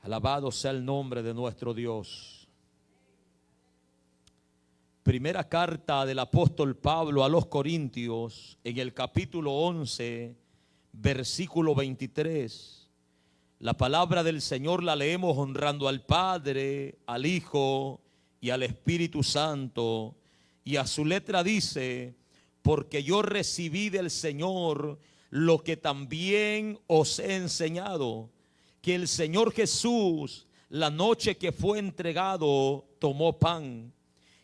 Alabado sea el nombre de nuestro Dios. Primera carta del apóstol Pablo a los Corintios, en el capítulo 11, versículo 23. La palabra del Señor la leemos honrando al Padre, al Hijo y al Espíritu Santo. Y a su letra dice: porque yo recibí del Señor lo que también os he enseñado, que el Señor Jesús, la noche que fue entregado, tomó pan,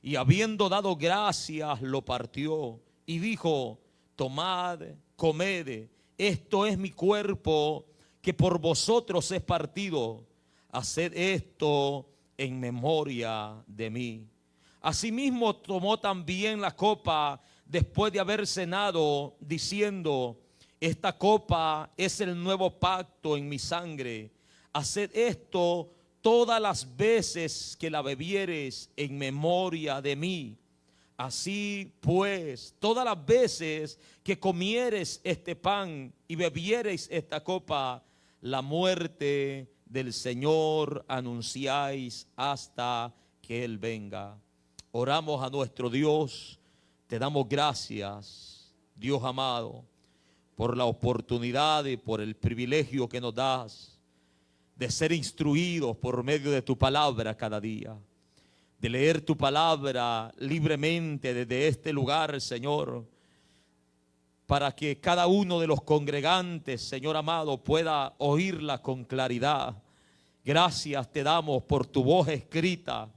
y habiendo dado gracias, lo partió y dijo: tomad, comed, esto es mi cuerpo que por vosotros es partido, haced esto en memoria de mí. Asimismo tomó también la copa después de haber cenado, diciendo: esta copa es el nuevo pacto en mi sangre. Haced esto todas las veces que la bebiereis en memoria de mí. Así pues, todas las veces que comiereis este pan y bebiereis esta copa, la muerte del Señor anunciáis hasta que Él venga. Oramos a nuestro Dios. Te damos gracias, Dios amado, por la oportunidad y por el privilegio que nos das de ser instruidos por medio de tu palabra cada día, de leer tu palabra libremente desde este lugar, Señor, para que cada uno de los congregantes, Señor amado, pueda oírla con claridad. Gracias te damos por tu voz escrita,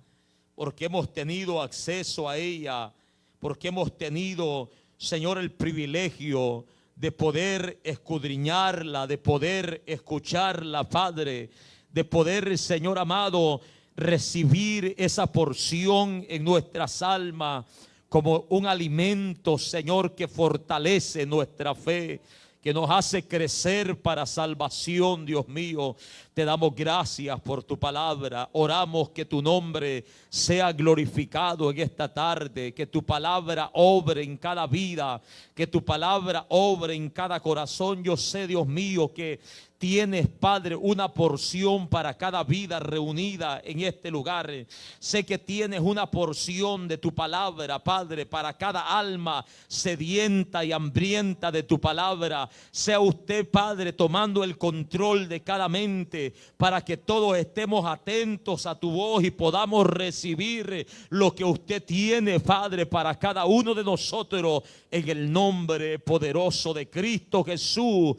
porque hemos tenido acceso a ella, porque hemos tenido, Señor, el privilegio de poder escudriñarla, de poder escucharla, Padre, de poder, Señor amado, recibir esa porción en nuestras almas como un alimento, Señor, que fortalece nuestra fe, que nos hace crecer para salvación. Dios mío, te damos gracias por tu palabra. Oramos que tu nombre sea glorificado en esta tarde, que tu palabra obre en cada vida, que tu palabra obre en cada corazón. Yo sé, Dios mío, que tienes, Padre, una porción para cada vida reunida en este lugar. Sé que tienes una porción de tu palabra, Padre, para cada alma sedienta y hambrienta de tu palabra. Sea usted, Padre, tomando el control de cada mente, para que todos estemos atentos a tu voz y podamos recibir lo que usted tiene, Padre, para cada uno de nosotros, en el nombre poderoso de Cristo Jesús.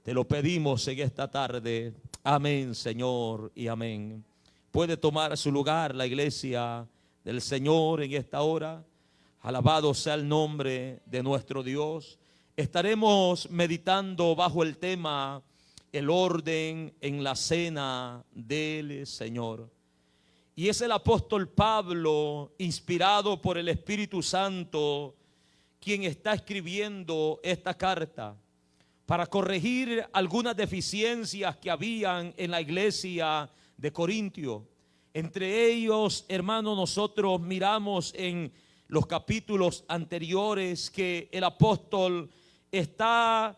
Te lo pedimos en esta tarde. Amén, Señor, y amén. Puede tomar su lugar la iglesia del Señor en esta hora. Alabado sea el nombre de nuestro Dios. Estaremos meditando bajo el tema el orden en la cena del Señor. Y es el apóstol Pablo, inspirado por el Espíritu Santo, quien está escribiendo esta carta para corregir algunas deficiencias que habían en la iglesia de Corintio. Entre ellos, hermanos, nosotros miramos en los capítulos anteriores que el apóstol está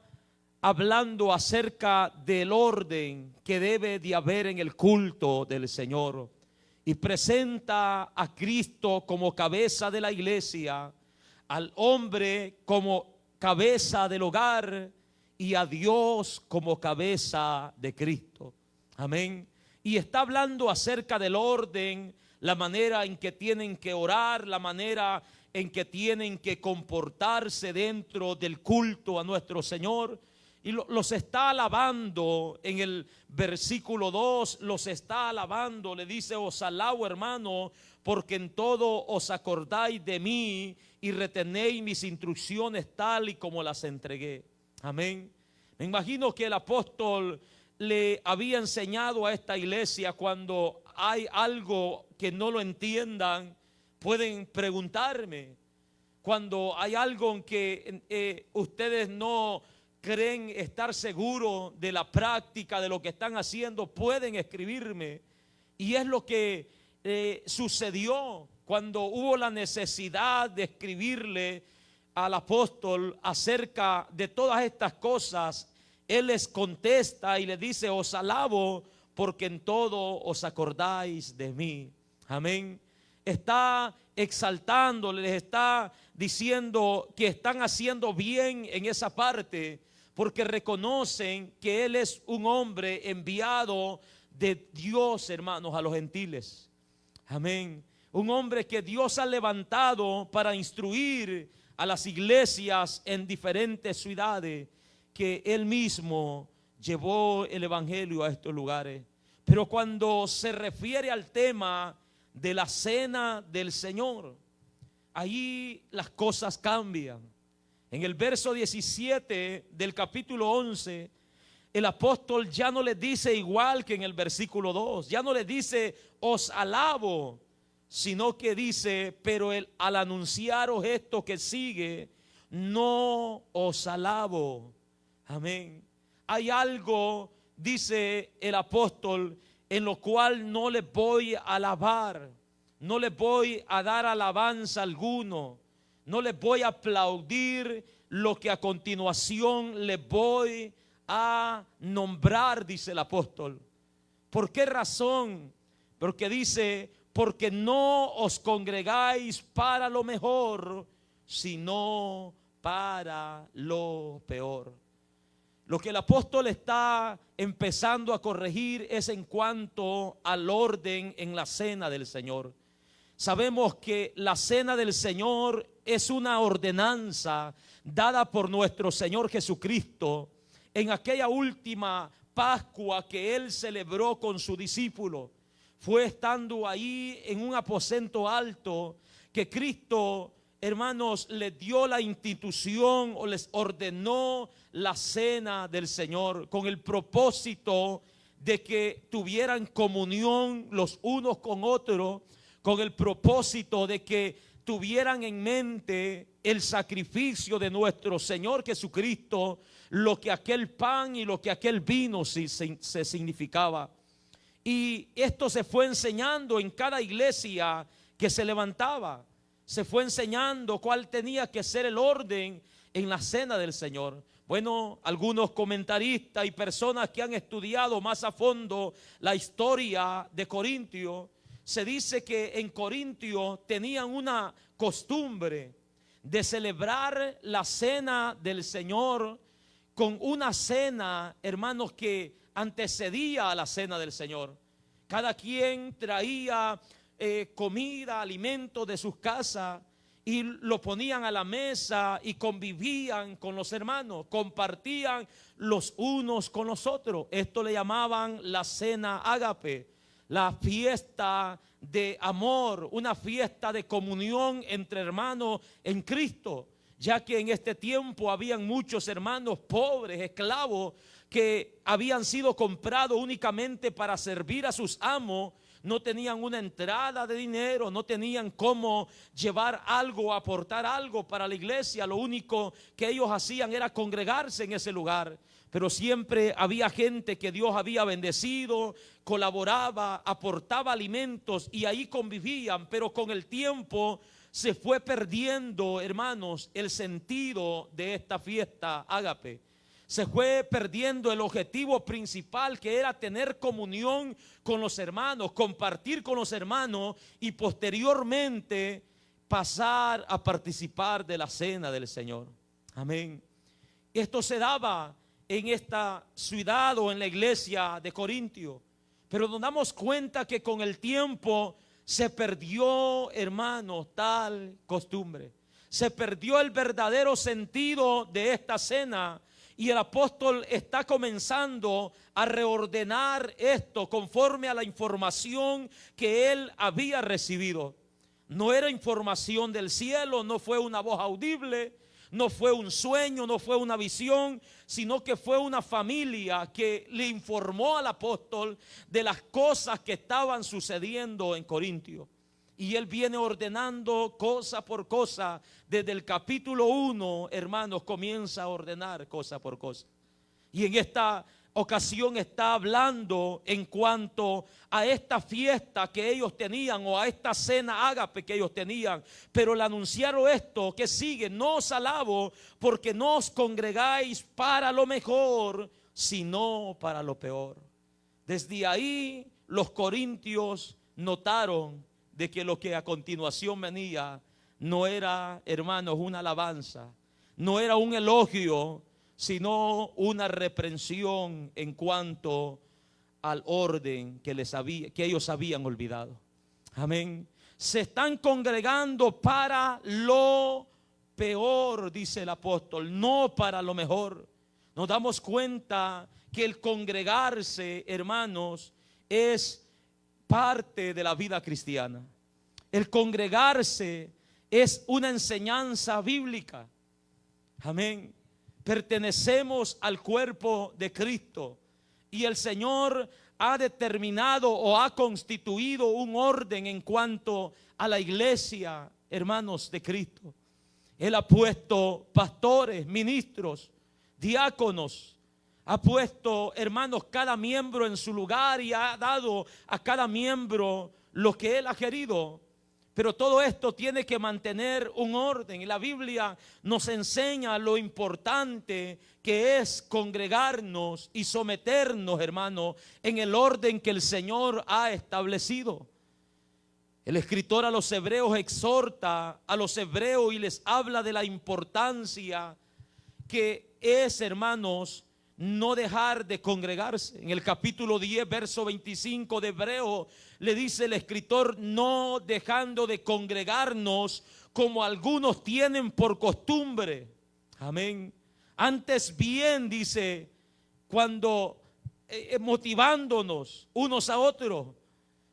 hablando acerca del orden que debe de haber en el culto del Señor, y presenta a Cristo como cabeza de la iglesia, al hombre como cabeza del hogar y a Dios como cabeza de Cristo. Amén. Y está hablando acerca del orden, la manera en que tienen que orar, la manera en que tienen que comportarse dentro del culto a nuestro Señor. Y los está alabando en el versículo 2, los está alabando, le dice: os alabo, hermano, porque en todo os acordáis de mí y retenéis mis instrucciones tal y como las entregué. Amén. Me imagino que el apóstol le había enseñado a esta iglesia: cuando hay algo que no lo entiendan, pueden preguntarme. Cuando hay algo en que ustedes no creen estar seguros de la práctica de lo que están haciendo, pueden escribirme. Y es lo que sucedió cuando hubo la necesidad de escribirle al apóstol acerca de todas estas cosas. Él les contesta y le dice: os alabo porque en todo os acordáis de mí. Amén. Está exaltándole, les está diciendo que están haciendo bien en esa parte, porque reconocen que Él es un hombre enviado de Dios, hermanos, a los gentiles. Amén. Un hombre que Dios ha levantado para instruir a las iglesias en diferentes ciudades, que Él mismo llevó el evangelio a estos lugares. Pero cuando se refiere al tema de la cena del Señor, ahí las cosas cambian. En el verso 17 del capítulo 11, el apóstol ya no les dice igual que en el versículo 2, ya no les dice os alabo, sino que dice, pero al anunciaros esto que sigue, no os alabo. Amén. Hay algo, dice el apóstol, en lo cual no les voy a alabar, no les voy a dar alabanza alguno, no les voy a aplaudir lo que a continuación les voy a nombrar, dice el apóstol. ¿Por qué razón? Porque dice, porque no os congregáis para lo mejor, sino para lo peor. Lo que el apóstol está empezando a corregir es en cuanto al orden en la cena del Señor. Sabemos que la cena del Señor es una ordenanza dada por nuestro Señor Jesucristo en aquella última Pascua que Él celebró con su discípulo. Fue estando ahí en un aposento alto que Cristo, hermanos, les dio la institución o les ordenó la cena del Señor con el propósito de que tuvieran comunión los unos con otros, con el propósito de que tuvieran en mente el sacrificio de nuestro Señor Jesucristo, lo que aquel pan y lo que aquel vino se significaba. Y esto se fue enseñando en cada iglesia que se levantaba. Se fue enseñando cuál tenía que ser el orden en la cena del Señor. Bueno, algunos comentaristas y personas que han estudiado más a fondo la historia de Corintio, se dice que en Corintio tenían una costumbre de celebrar la cena del Señor con una cena, hermanos, que antecedía a la cena del Señor. Cada quien traía comida, alimento de sus casas y lo ponían a la mesa y convivían con los hermanos, compartían los unos con los otros. Esto le llamaban la cena ágape, la fiesta de amor, una fiesta de comunión entre hermanos en Cristo, ya que en este tiempo habían muchos hermanos pobres, esclavos, que habían sido comprados únicamente para servir a sus amos. No tenían una entrada de dinero, no tenían cómo llevar algo, aportar algo para la iglesia. Lo único que ellos hacían era congregarse en ese lugar. Pero siempre había gente que Dios había bendecido, colaboraba, aportaba alimentos y ahí convivían. Pero con el tiempo se fue perdiendo, hermanos, el sentido de esta fiesta ágape. Se fue perdiendo el objetivo principal, que era tener comunión con los hermanos, compartir con los hermanos y posteriormente pasar a participar de la cena del Señor. Amén. Esto se daba en esta ciudad o en la iglesia de Corintio, pero nos damos cuenta que con el tiempo se perdió, hermanos, tal costumbre. Se perdió el verdadero sentido de esta cena. Y el apóstol está comenzando a reordenar esto conforme a la información que él había recibido. No era información del cielo, no fue una voz audible, no fue un sueño, no fue una visión, sino que fue una familia que le informó al apóstol de las cosas que estaban sucediendo en Corintio. Y él viene ordenando cosa por cosa. Desde el capítulo 1, hermanos, comienza a ordenar cosa por cosa. Y en esta ocasión está hablando en cuanto a esta fiesta que ellos tenían, o a esta cena ágape que ellos tenían. Pero le anunciaron esto que sigue: no os alabo porque no os congregáis para lo mejor, sino para lo peor. Desde ahí los corintios notaron de que lo que a continuación venía no era, hermanos, una alabanza, no era un elogio, sino una reprensión en cuanto al orden que ellos habían olvidado. Amén. Se están congregando para lo peor, dice el apóstol, no para lo mejor. Nos damos cuenta que el congregarse, hermanos, es parte de la vida cristiana. El congregarse es una enseñanza bíblica. Amén. Pertenecemos al cuerpo de Cristo y el Señor ha determinado o ha constituido un orden en cuanto a la iglesia, hermanos de Cristo. Él ha puesto pastores, ministros, diáconos, ha puesto, hermanos, cada miembro en su lugar y ha dado a cada miembro lo que Él ha querido. Pero todo esto tiene que mantener un orden. Y la Biblia nos enseña lo importante que es congregarnos y someternos, hermanos, en el orden que el Señor ha establecido. El escritor a los hebreos exhorta a los hebreos y les habla de la importancia que es, hermanos, no dejar de congregarse. En el capítulo 10, verso 25 de Hebreo, le dice el escritor: no dejando de congregarnos como algunos tienen por costumbre. Amén. Antes bien, dice, cuando motivándonos unos a otros,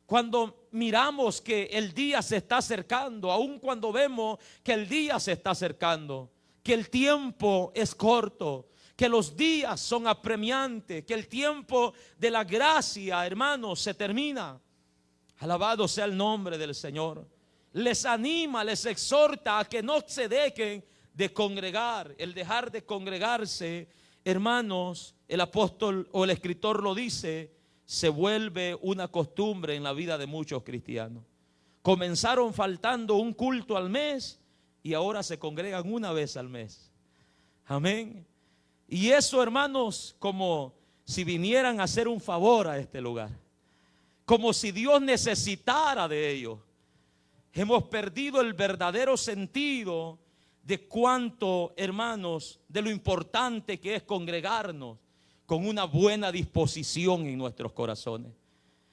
cuando miramos que el día se está acercando, aun cuando vemos que el día se está acercando, que el tiempo es corto, que los días son apremiantes, que el tiempo de la gracia, hermanos, se termina. Alabado sea el nombre del Señor. Les anima, les exhorta a que no se dejen de congregar. El dejar de congregarse, hermanos, el apóstol o el escritor lo dice, se vuelve una costumbre en la vida de muchos cristianos. Comenzaron faltando un culto al mes y ahora se congregan una vez al mes. Amén. Y eso, hermanos, como si vinieran a hacer un favor a este lugar, como si Dios necesitara de ellos. Hemos perdido el verdadero sentido de cuánto, hermanos, de lo importante que es congregarnos con una buena disposición en nuestros corazones.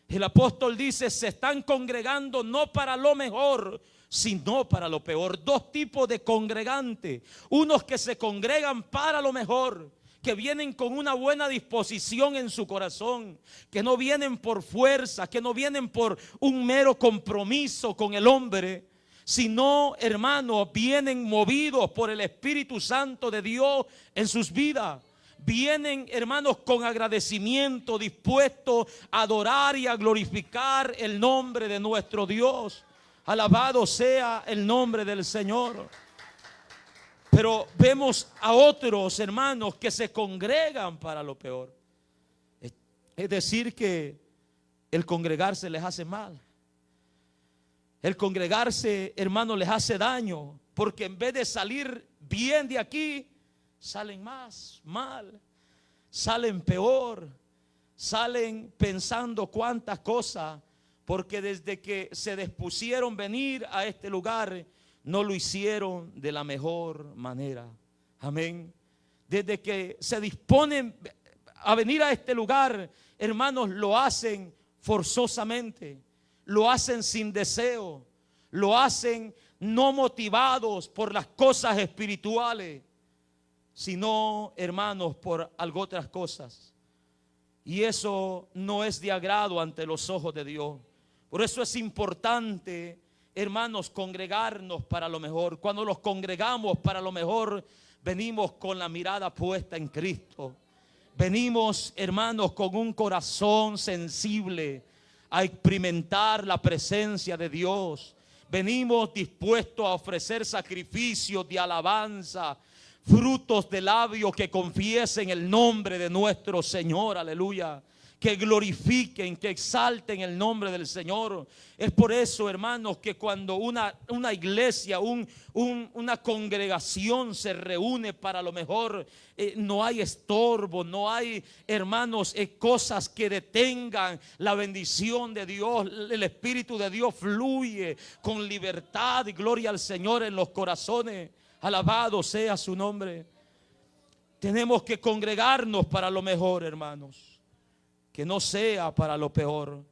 El apóstol dice: se están congregando no para lo mejor, sino para lo peor. Dos tipos de congregantes: unos que se congregan para lo mejor, que vienen con una buena disposición en su corazón, que no vienen por fuerza, que no vienen por un mero compromiso con el hombre, sino, hermanos, vienen movidos por el Espíritu Santo de Dios en sus vidas. Vienen, hermanos, con agradecimiento, dispuestos a adorar y a glorificar el nombre de nuestro Dios. Alabado sea el nombre del Señor. Pero vemos a otros, hermanos, que se congregan para lo peor. Es decir, que el congregarse les hace mal. El congregarse, hermanos, les hace daño, porque en vez de salir bien de aquí, salen más mal, salen peor, salen pensando cuántas cosas, porque desde que se dispusieron venir a este lugar, no lo hicieron de la mejor manera. Amén. Desde que se disponen a venir a este lugar, hermanos, lo hacen forzosamente, lo hacen sin deseo, lo hacen no motivados por las cosas espirituales, sino, hermanos, por algo otras cosas. Y eso no es de agrado ante los ojos de Dios. Por eso es importante, hermanos, congregarnos para lo mejor. Cuando nos congregamos para lo mejor, venimos con la mirada puesta en Cristo. Venimos, hermanos, con un corazón sensible a experimentar la presencia de Dios. Venimos dispuestos a ofrecer sacrificios de alabanza, frutos de labios que confiesen el nombre de nuestro Señor, aleluya. que glorifiquen, que exalten el nombre del Señor. Es por eso, hermanos, que cuando una iglesia, una congregación se reúne para lo mejor, no hay estorbo, no hay, hermanos, cosas que detengan la bendición de Dios. El Espíritu de Dios fluye con libertad y gloria al Señor en los corazones. Alabado sea su nombre. Tenemos que congregarnos para lo mejor, hermanos, que no sea para lo peor.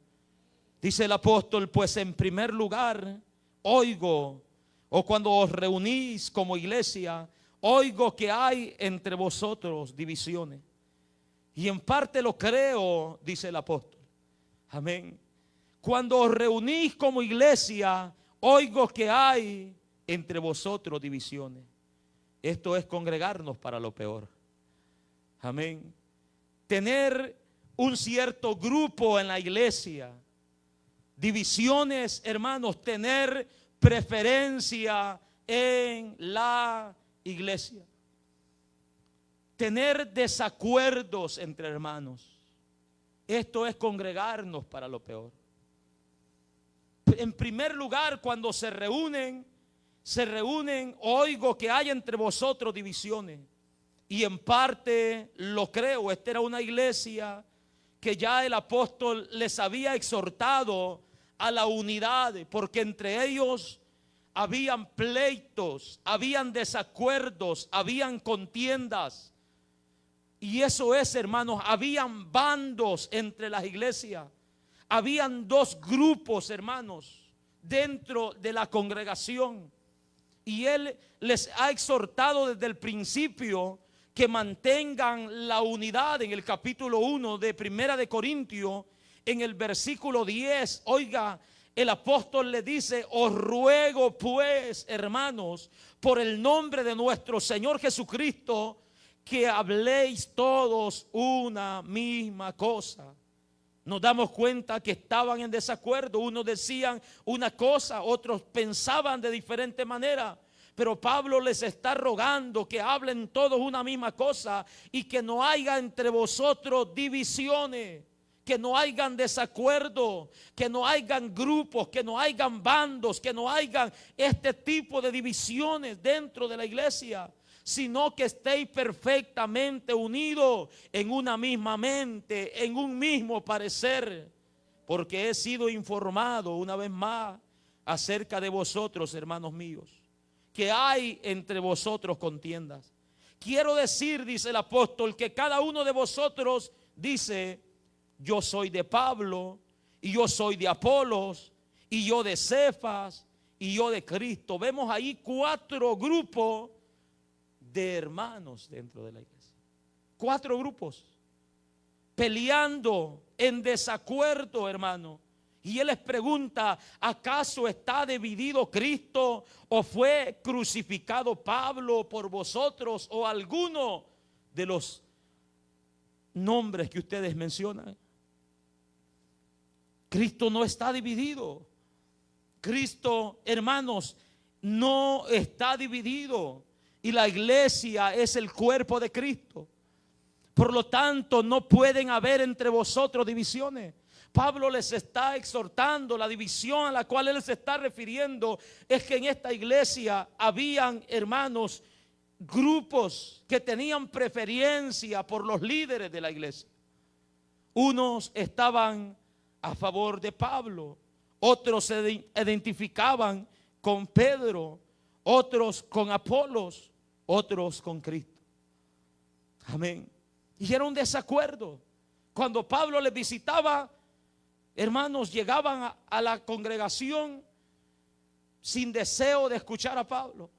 Dice el apóstol: pues en primer lugar oigo, o cuando os reunís como iglesia, oigo que hay entre vosotros divisiones. Y en parte lo creo, dice el apóstol. Amén. Cuando os reunís como iglesia, oigo que hay entre vosotros divisiones. Esto es congregarnos para lo peor. Amén. Tener un cierto grupo en la iglesia, divisiones, hermanos, tener preferencia en la iglesia, tener desacuerdos entre hermanos. Esto es congregarnos para lo peor. En primer lugar, cuando se reúnen, oigo que hay entre vosotros divisiones. Y en parte lo creo. Esta era una iglesia que ya el apóstol les había exhortado a la unidad, porque entre ellos habían pleitos, habían desacuerdos, habían contiendas. Y eso es, hermanos, habían bandos entre las iglesias. Habían dos grupos, hermanos, dentro de la congregación. Y él les ha exhortado desde el principio que mantengan la unidad. En el capítulo 1 de Primera de Corintios, en el versículo 10, oiga, el apóstol le dice: os ruego pues, hermanos, por el nombre de nuestro Señor Jesucristo, que habléis todos una misma cosa. Nos damos cuenta que estaban en desacuerdo. Unos decían una cosa, otros pensaban de diferente manera. Pero Pablo les está rogando que hablen todos una misma cosa y que no haya entre vosotros divisiones, que no hayan desacuerdo, que no hayan grupos, que no hayan bandos, que no hayan este tipo de divisiones dentro de la iglesia, sino que estéis perfectamente unidos en una misma mente, en un mismo parecer, porque he sido informado una vez más acerca de vosotros, hermanos míos, que hay entre vosotros contiendas. Quiero decir, dice el apóstol, que cada uno de vosotros dice: yo soy de Pablo, y yo soy de Apolos, y yo de Cefas, y yo de Cristo. Vemos ahí 4 grupos de hermanos dentro de la iglesia. 4 grupos peleando en desacuerdo, hermano. Y él les pregunta: ¿acaso está dividido Cristo? ¿O fue crucificado Pablo por vosotros? ¿O alguno de los nombres que ustedes mencionan? Cristo no está dividido. Cristo, hermanos, no está dividido. Y la iglesia es el cuerpo de Cristo. Por lo tanto, no pueden haber entre vosotros divisiones. Pablo les está exhortando. La división a la cual él se está refiriendo es que en esta iglesia habían, hermanos, grupos que tenían preferencia por los líderes de la iglesia. Unos estaban a favor de Pablo, otros se identificaban con Pedro, otros con Apolos, otros con Cristo. Amén. Y era un desacuerdo. Cuando Pablo les visitaba, hermanos, llegaban a la congregación sin deseo de escuchar a Pablo.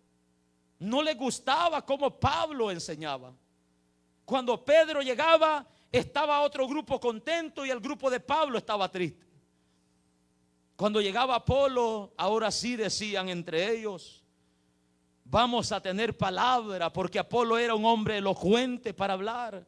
No les gustaba cómo Pablo enseñaba. Cuando Pedro llegaba, estaba otro grupo contento y el grupo de Pablo estaba triste. Cuando llegaba Apolo, ahora sí decían entre ellos: vamos a tener palabra, porque Apolo era un hombre elocuente para hablar.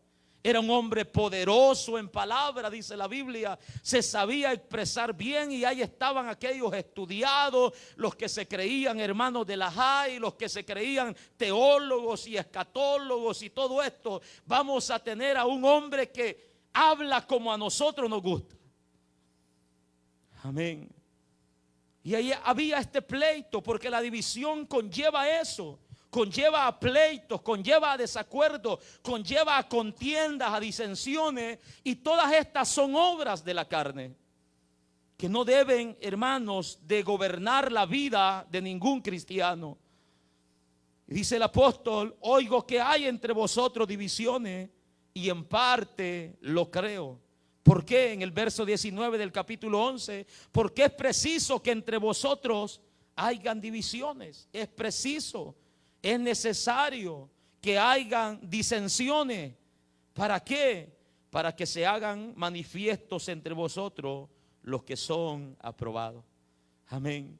Era un hombre poderoso en palabra, dice la Biblia. Se sabía expresar bien, y ahí estaban aquellos estudiados, los que se creían hermanos de la JAI, los que se creían teólogos y escatólogos y todo esto. Vamos a tener a un hombre que habla como a nosotros nos gusta. Amén. Y ahí había este pleito, porque la división conlleva eso, conlleva a pleitos, conlleva a desacuerdos, conlleva a contiendas, a disensiones, y todas estas son obras de la carne, que no deben, hermanos, de gobernar la vida de ningún cristiano. Dice el apóstol: oigo que hay entre vosotros divisiones, y en parte lo creo. ¿Por qué? En el verso 19 del capítulo 11, porque es preciso que entre vosotros hayan divisiones. Es preciso, es necesario que hayan disensiones. ¿Para qué? Para que se hagan manifiestos entre vosotros los que son aprobados. Amén.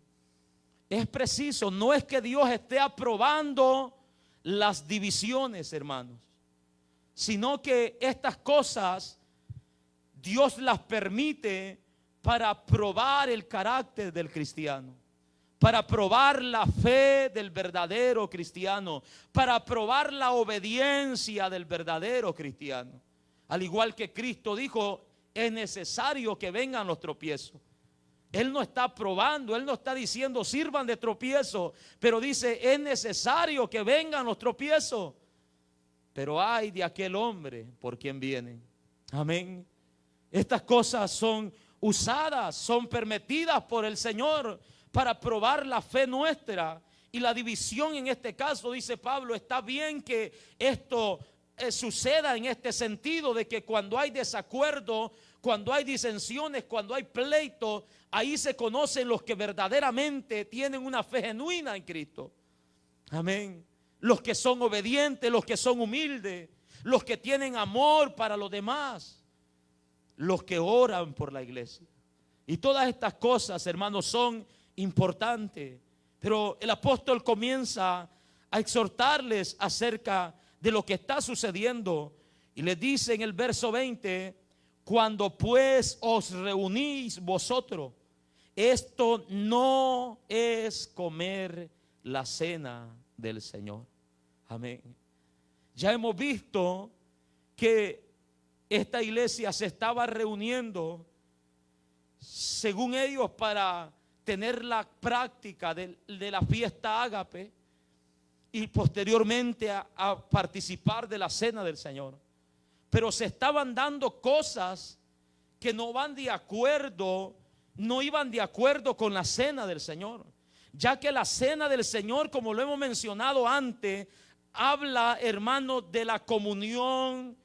Es preciso, no es que Dios esté aprobando las divisiones, hermanos, sino que estas cosas Dios las permite para probar el carácter del cristiano, para probar la fe del verdadero cristiano, para probar la obediencia del verdadero cristiano. Al igual que Cristo dijo: es necesario que vengan los tropiezos. Él no está probando, Él no está diciendo sirvan de tropiezo, pero dice: es necesario que vengan los tropiezos. Pero ay de aquel hombre por quien vienen. Amén. Estas cosas son usadas, son permitidas por el Señor para probar la fe nuestra. Y la división en este caso, dice Pablo, está bien que esto suceda en este sentido, de que cuando hay desacuerdo, cuando hay disensiones, cuando hay pleito, ahí se conocen los que verdaderamente tienen una fe genuina en Cristo. Amén. Los que son obedientes, los que son humildes, los que tienen amor para los demás, los que oran por la iglesia. Y todas estas cosas, hermanos, son importantes. Pero el apóstol comienza a exhortarles acerca de lo que está sucediendo. Y les dice en el verso 20: cuando pues os reunís vosotros, esto no es comer la cena del Señor. Amén. Ya hemos visto que esta iglesia se estaba reuniendo, según ellos, para tener la práctica de la fiesta ágape y posteriormente a participar de la cena del Señor. Pero se estaban dando cosas que no van de acuerdo, no iban de acuerdo con la cena del Señor, ya que la cena del Señor, como lo hemos mencionado antes, habla, hermanos, de la comunión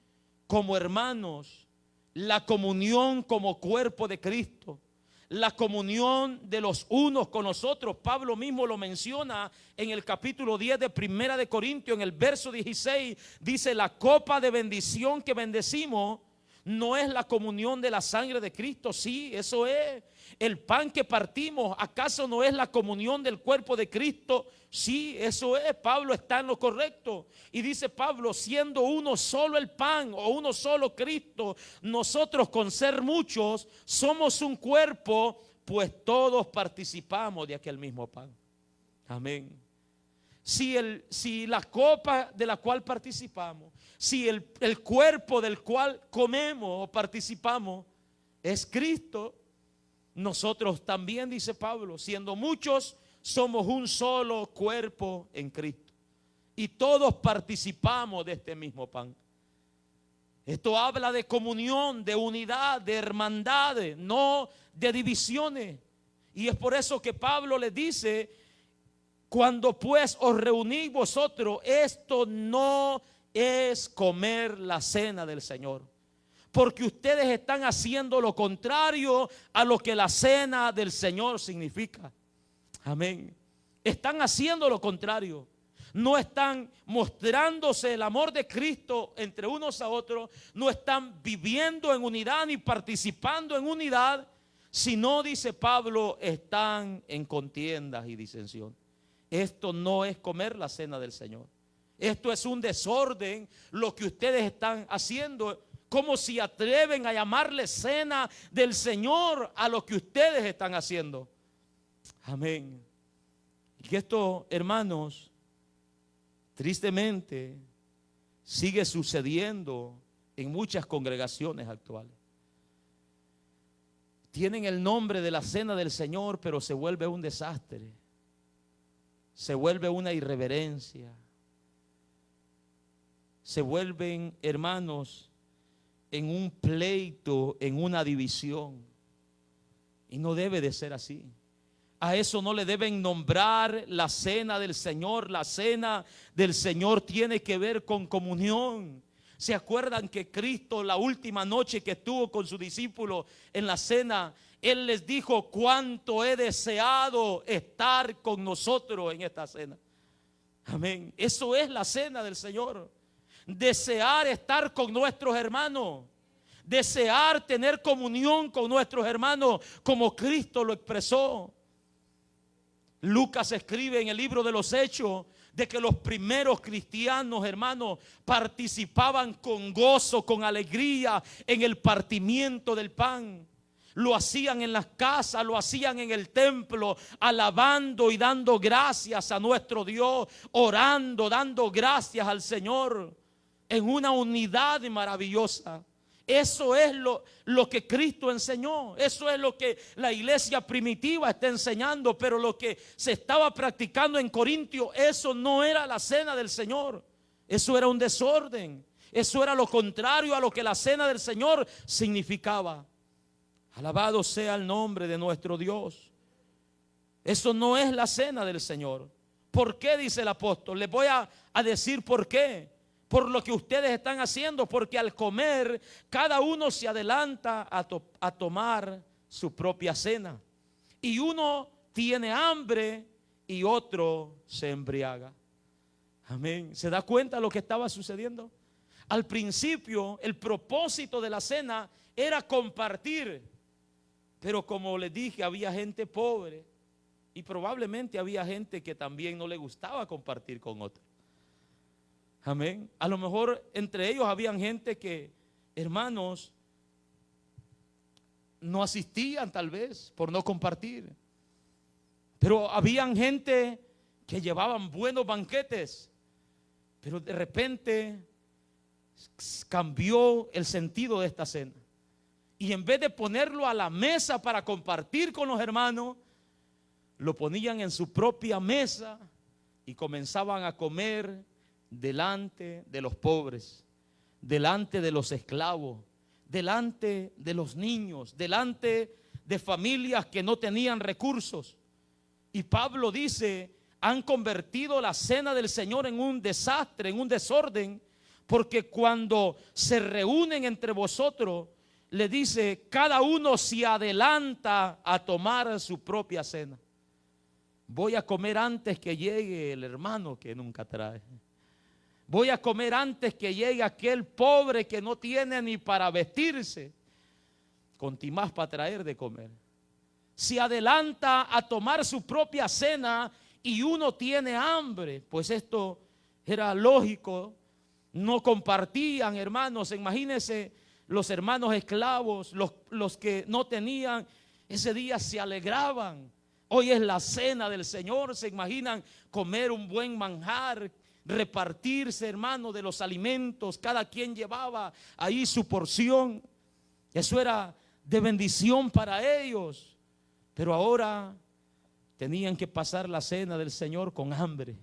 como hermanos, la comunión como cuerpo de Cristo, la comunión de los unos con los otros. Pablo mismo lo menciona en el capítulo 10 de Primera de Corintios, en el verso 16, dice: la copa de bendición que bendecimos no es la comunión de la sangre de Cristo. Sí, eso es. El pan que partimos, ¿acaso no es la comunión del cuerpo de Cristo? Sí, eso es. Pablo está en lo correcto. Y dice Pablo: siendo uno solo el pan o uno solo Cristo, nosotros, con ser muchos, somos un cuerpo, pues todos participamos de aquel mismo pan. Amén. Si la copa de la cual participamos, si el cuerpo del cual comemos o participamos es Cristo, nosotros también, dice Pablo, siendo muchos, somos un solo cuerpo en Cristo. Y todos participamos de este mismo pan. Esto habla de comunión, de unidad, de hermandades, no de divisiones. Y es por eso que Pablo les dice: cuando pues os reunís vosotros, esto no es comer la cena del Señor, porque ustedes están haciendo lo contrario a lo que la cena del Señor significa. Amén. Están haciendo lo contrario. No están mostrándose el amor de Cristo entre unos a otros. No están viviendo en unidad ni participando en unidad, sino, dice Pablo, están en contiendas y disensión. Esto no es comer la cena del Señor. Esto es un desorden lo que ustedes están haciendo. ¿Cómo se atreven a llamarle cena del Señor a lo que ustedes están haciendo? Amén. Y que esto, hermanos, tristemente sigue sucediendo en muchas congregaciones actuales. Tienen el nombre de la cena del Señor, pero se vuelve un desastre. Se vuelve una irreverencia. Se vuelven, hermanos, en un pleito, en una división. Y no debe de ser así. A eso no le deben nombrar la cena del Señor. La cena del Señor tiene que ver con comunión. ¿Se acuerdan que Cristo, la última noche que estuvo con sus discípulos en la cena, Él les dijo: cuánto he deseado estar con nosotros en esta cena? Amén. Eso es la cena del Señor. Desear estar con nuestros hermanos. Desear tener comunión con nuestros hermanos, como Cristo lo expresó. Lucas escribe en el libro de los Hechos de que los primeros cristianos, hermanos, participaban con gozo, con alegría en el partimiento del pan. Lo hacían en las casas, lo hacían en el templo, alabando y dando gracias a nuestro Dios, orando, dando gracias al Señor, en una unidad maravillosa. Eso es lo que Cristo enseñó. Eso es lo que la iglesia primitiva está enseñando. Pero lo que se estaba practicando en Corintio, eso no era la cena del Señor. Eso era un desorden. Eso era lo contrario a lo que la cena del Señor significaba. Alabado sea el nombre de nuestro Dios. Eso no es la cena del Señor. ¿Por qué? Dice el apóstol. Les voy a decir por qué. Por lo que ustedes están haciendo, porque al comer cada uno se adelanta a tomar su propia cena. Y uno tiene hambre y otro se embriaga. Amén. ¿Se da cuenta de lo que estaba sucediendo? Al principio el propósito de la cena era compartir. Pero como les dije, había gente pobre y probablemente había gente que también no le gustaba compartir con otros. Amén. A lo mejor entre ellos habían gente que, hermanos, no asistían tal vez por no compartir. Pero habían gente que llevaban buenos banquetes. Pero de repente cambió el sentido de esta cena. Y en vez de ponerlo a la mesa para compartir con los hermanos, lo ponían en su propia mesa y comenzaban a comer delante de los pobres, delante de los esclavos, delante de los niños, delante de familias que no tenían recursos. Y Pablo dice: han convertido la cena del Señor en un desastre, en un desorden, porque cuando se reúnen entre vosotros, le dice, cada uno se adelanta a tomar su propia cena. Voy a comer antes que llegue el hermano que nunca trae. Voy a comer antes que llegue aquel pobre que no tiene ni para vestirse, con timás para traer de comer. Se adelanta a tomar su propia cena y uno tiene hambre. Pues esto era lógico. No compartían, hermanos. Imagínense los hermanos esclavos, los que no tenían, ese día se alegraban. Hoy es la cena del Señor. Se imaginan comer un buen manjar, repartirse, hermano, de los alimentos. Cada quien llevaba ahí su porción. Eso era de bendición para ellos. Pero ahora tenían que pasar la cena del Señor con hambre.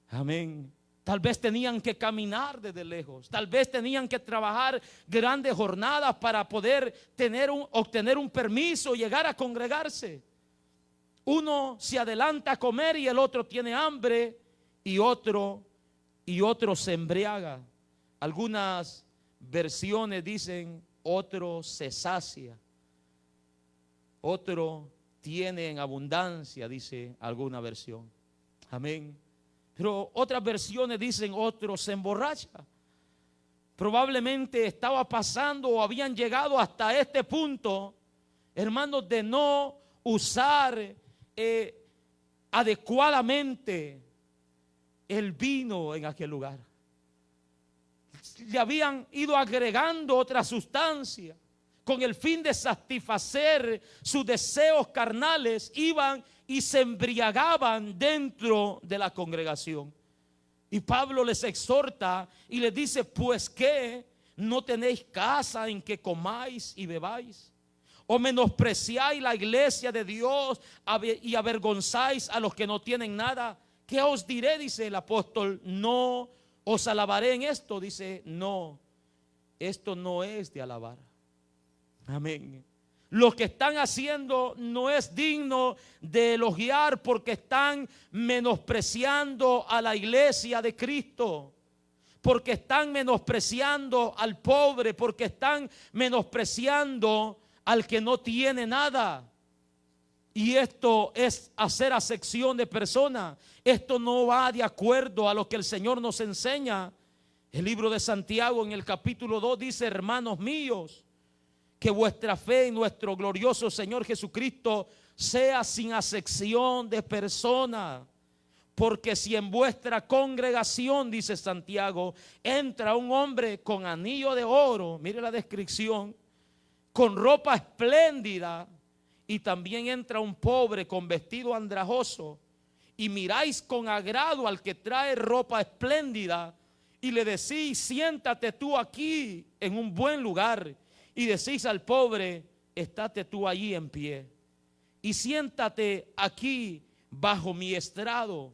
Amén. Tal vez tenían que caminar desde lejos. Tal vez tenían que trabajar grandes jornadas para poder obtener un permiso, llegar a congregarse. Uno se adelanta a comer y el otro tiene hambre. Y otro se embriaga. Algunas versiones dicen otro se sacia. Otro tiene en abundancia, dice alguna versión. Amén. Pero otras versiones dicen otro se emborracha. Probablemente estaba pasando o habían llegado hasta este punto, hermanos, de no usar adecuadamente el vino en aquel lugar. Le habían ido agregando otra sustancia con el fin de satisfacer sus deseos carnales. Iban y se embriagaban dentro de la congregación. Y Pablo les exhorta y les dice: pues qué, ¿No tenéis casa en que comáis y bebáis? ¿O menospreciáis la iglesia de Dios y avergonzáis a los que no tienen nada? ¿Qué os diré? Dice el apóstol. No os alabaré en esto. Dice, no, esto no es de alabar. Amén. Lo que están haciendo no es digno de elogiar, porque están menospreciando a la iglesia de Cristo, porque están menospreciando al pobre, porque están menospreciando al que no tiene nada. Y esto es hacer acepción de personas. Esto no va de acuerdo a lo que el Señor nos enseña. El libro de Santiago en el capítulo 2 dice: hermanos míos, que vuestra fe en nuestro glorioso Señor Jesucristo sea sin acepción de personas. Porque si en vuestra congregación, dice Santiago, entra un hombre con anillo de oro, mire la descripción, con ropa espléndida, y también entra un pobre con vestido andrajoso, y miráis con agrado al que trae ropa espléndida, y le decís: siéntate tú aquí en un buen lugar, y decís al pobre: estate tú allí en pie, y siéntate aquí bajo mi estrado.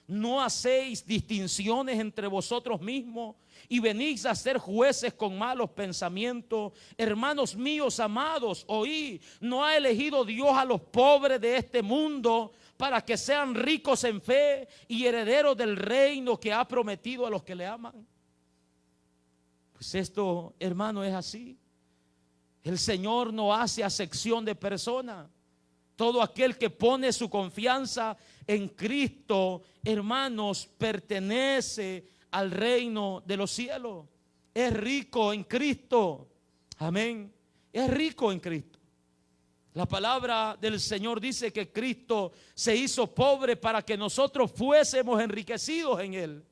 ¿No hacéis distinciones entre vosotros mismos y venís a ser jueces con malos pensamientos? Hermanos míos amados, oí, ¿no ha elegido Dios a los pobres de este mundo para que sean ricos en fe y herederos del reino que ha prometido a los que le aman? Pues esto, hermano, es así. El Señor no hace acepción de personas. Todo aquel que pone su confianza en Cristo, hermanos, pertenece al reino de los cielos. Es rico en Cristo. Amén. Es rico en Cristo. La palabra del Señor dice que Cristo se hizo pobre para que nosotros fuésemos enriquecidos en Él.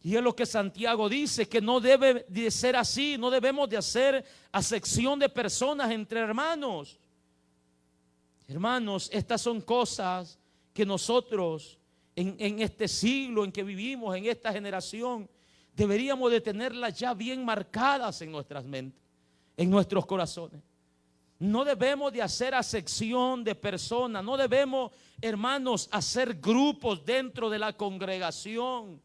Y es lo que Santiago dice, que no debe de ser así. No debemos de hacer acepción de personas entre hermanos. Hermanos, estas son cosas que nosotros en este siglo en que vivimos, en esta generación, deberíamos de tenerlas ya bien marcadas en nuestras mentes, en nuestros corazones. No debemos de hacer acepción de personas, no debemos, hermanos, hacer grupos dentro de la congregación.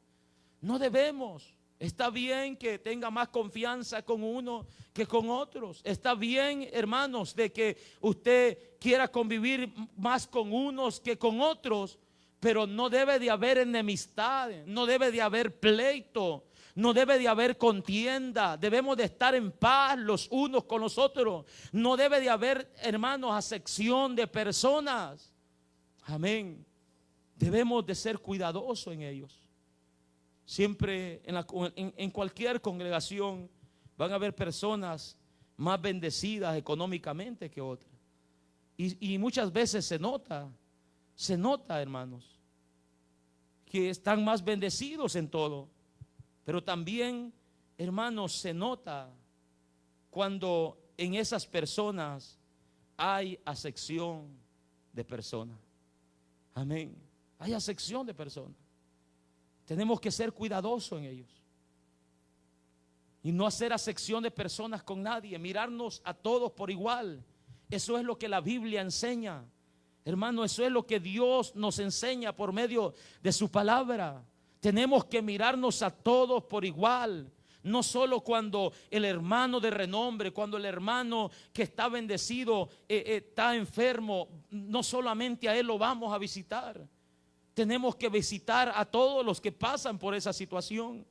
No debemos. Está bien que tenga más confianza con uno que con otros. Está bien, hermanos, de que usted quiera convivir más con unos que con otros, pero no debe de haber enemistad, no debe de haber pleito, no debe de haber contienda. Debemos de estar en paz los unos con los otros. No debe de haber, hermanos, acepción de personas. Amén. Debemos de ser cuidadosos en ellos. Siempre en cualquier congregación van a haber personas más bendecidas económicamente que otras. Y muchas veces se nota, hermanos, que están más bendecidos en todo. Pero también, hermanos, se nota cuando en esas personas hay acepción de personas. Amén. Hay acepción de personas. Tenemos que ser cuidadosos en ellos y no hacer acepción de personas con nadie, mirarnos a todos por igual. Eso es lo que la Biblia enseña, hermano. Eso es lo que Dios nos enseña por medio de su palabra. Tenemos que mirarnos a todos por igual. No solo cuando el hermano de renombre, cuando el hermano que está bendecido está enfermo, no solamente a él lo vamos a visitar. Tenemos que visitar a todos los que pasan por esa situación.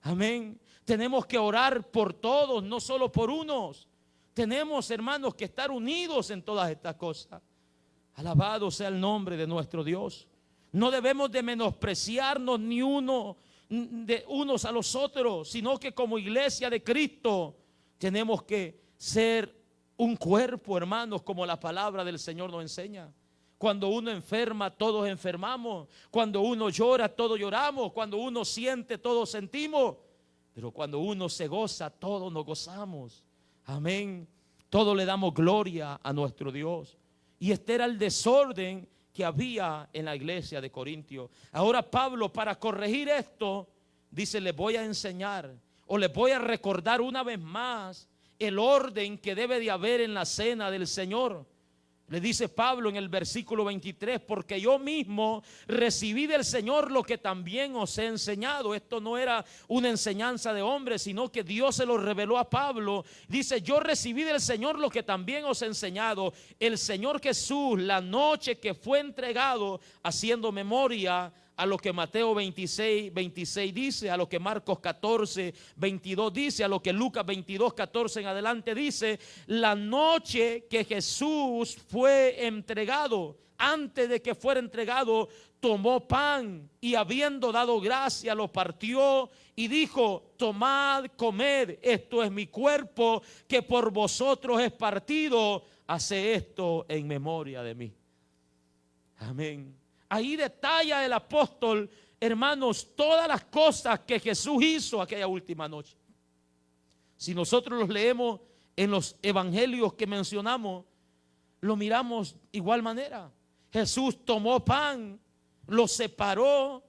Amén. Tenemos que orar por todos, no solo por unos. Tenemos, hermanos, que estar unidos en todas estas cosas. Alabado sea el nombre de nuestro Dios. No debemos de menospreciarnos ni unos a los otros, sino que como iglesia de Cristo tenemos que ser un cuerpo, hermanos, como la palabra del Señor nos enseña. Cuando uno enferma, todos enfermamos. Cuando uno llora, todos lloramos. Cuando uno siente, todos sentimos. Pero cuando uno se goza, todos nos gozamos. Amén. Todos le damos gloria a nuestro Dios. Y este era el desorden que había en la iglesia de Corintios. Ahora Pablo, para corregir esto, dice: les voy a enseñar o les voy a recordar una vez más el orden que debe de haber en la cena del Señor. Le dice Pablo en el versículo 23, porque yo mismo recibí del Señor lo que también os he enseñado. Esto no era una enseñanza de hombres, sino que Dios se lo reveló a Pablo. Dice, yo recibí del Señor lo que también os he enseñado. El Señor Jesús, la noche que fue entregado, haciendo memoria a lo que Mateo 26 dice, a lo que Marcos 14, 22 dice, a lo que Lucas 22, 14 en adelante dice, la noche que Jesús fue entregado, antes de que fuera entregado, tomó pan y habiendo dado gracia lo partió y dijo, tomad, comed, esto es mi cuerpo que por vosotros es partido, haced esto en memoria de mí. Amén. Ahí detalla el apóstol, hermanos, todas las cosas que Jesús hizo aquella última noche. Si nosotros los leemos en los evangelios que mencionamos, lo miramos igual manera. Jesús tomó pan, lo separó,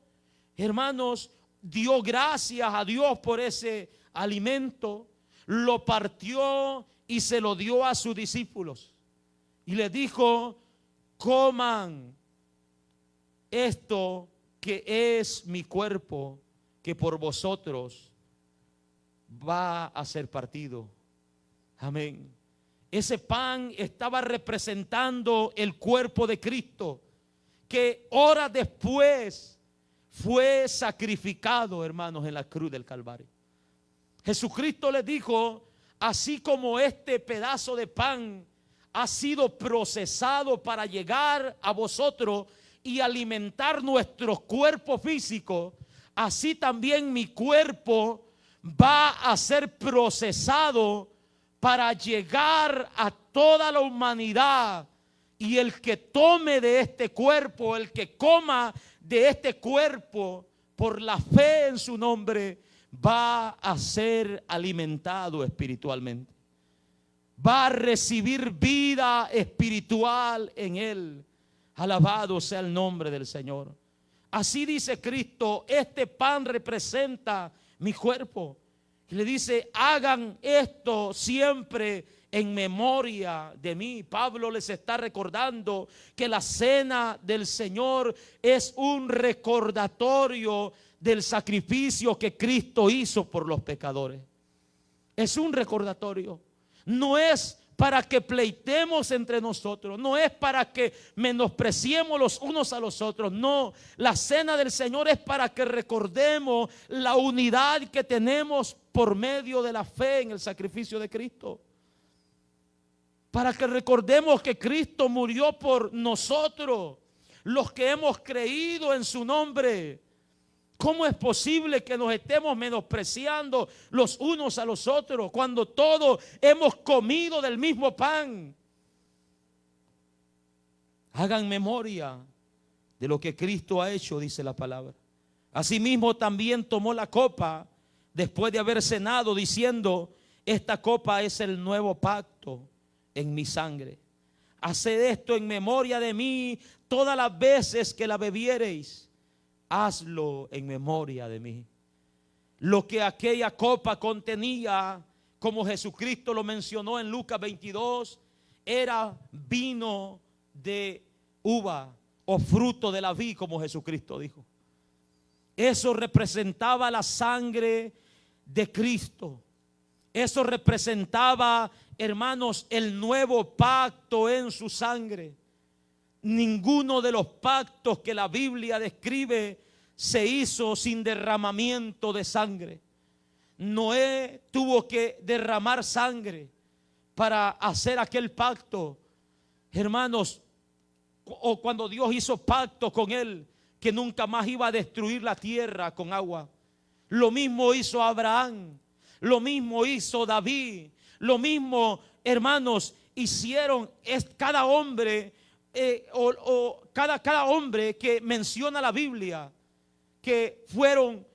hermanos, dio gracias a Dios por ese alimento, lo partió y se lo dio a sus discípulos. Y les dijo, coman esto que es mi cuerpo, que por vosotros va a ser partido. Amén. Ese pan estaba representando el cuerpo de Cristo, que horas después fue sacrificado, hermanos, en la cruz del Calvario. Jesucristo les dijo, así como este pedazo de pan ha sido procesado para llegar a vosotros y alimentar nuestro cuerpo físico, así también mi cuerpo va a ser procesado para llegar a toda la humanidad. Y el que tome de este cuerpo, el que coma de este cuerpo por la fe en su nombre, va a ser alimentado espiritualmente. Va a recibir vida espiritual en él. Alabado sea el nombre del Señor. Así dice Cristo, este pan representa mi cuerpo. Y le dice, hagan esto siempre en memoria de mí. Pablo les está recordando que la cena del Señor es un recordatorio del sacrificio que Cristo hizo por los pecadores. Es un recordatorio. No es para que pleitemos entre nosotros, no es para que menospreciemos los unos a los otros, no, la cena del Señor es para que recordemos la unidad que tenemos por medio de la fe en el sacrificio de Cristo, para que recordemos que Cristo murió por nosotros, los que hemos creído en su nombre. ¿Cómo es posible que nos estemos menospreciando los unos a los otros cuando todos hemos comido del mismo pan? Hagan memoria de lo que Cristo ha hecho, dice la palabra. Asimismo también tomó la copa después de haber cenado, diciendo, esta copa es el nuevo pacto en mi sangre. Haced esto en memoria de mí todas las veces que la bebiereis. Hazlo en memoria de mí. Lo que aquella copa contenía, como Jesucristo lo mencionó en Lucas 22, era vino de uva o fruto de la vid, como Jesucristo dijo. Eso representaba la sangre de Cristo. Eso representaba, hermanos, el nuevo pacto en su sangre. Ninguno de los pactos que la Biblia describe se hizo sin derramamiento de sangre. Noé tuvo que derramar sangre para hacer aquel pacto, hermanos, o cuando Dios hizo pacto con él, que nunca más iba a destruir la tierra con agua. Lo mismo hizo Abraham, lo mismo hizo David, lo mismo, hermanos, hicieron cada hombre. Cada hombre que menciona la Biblia, que fueron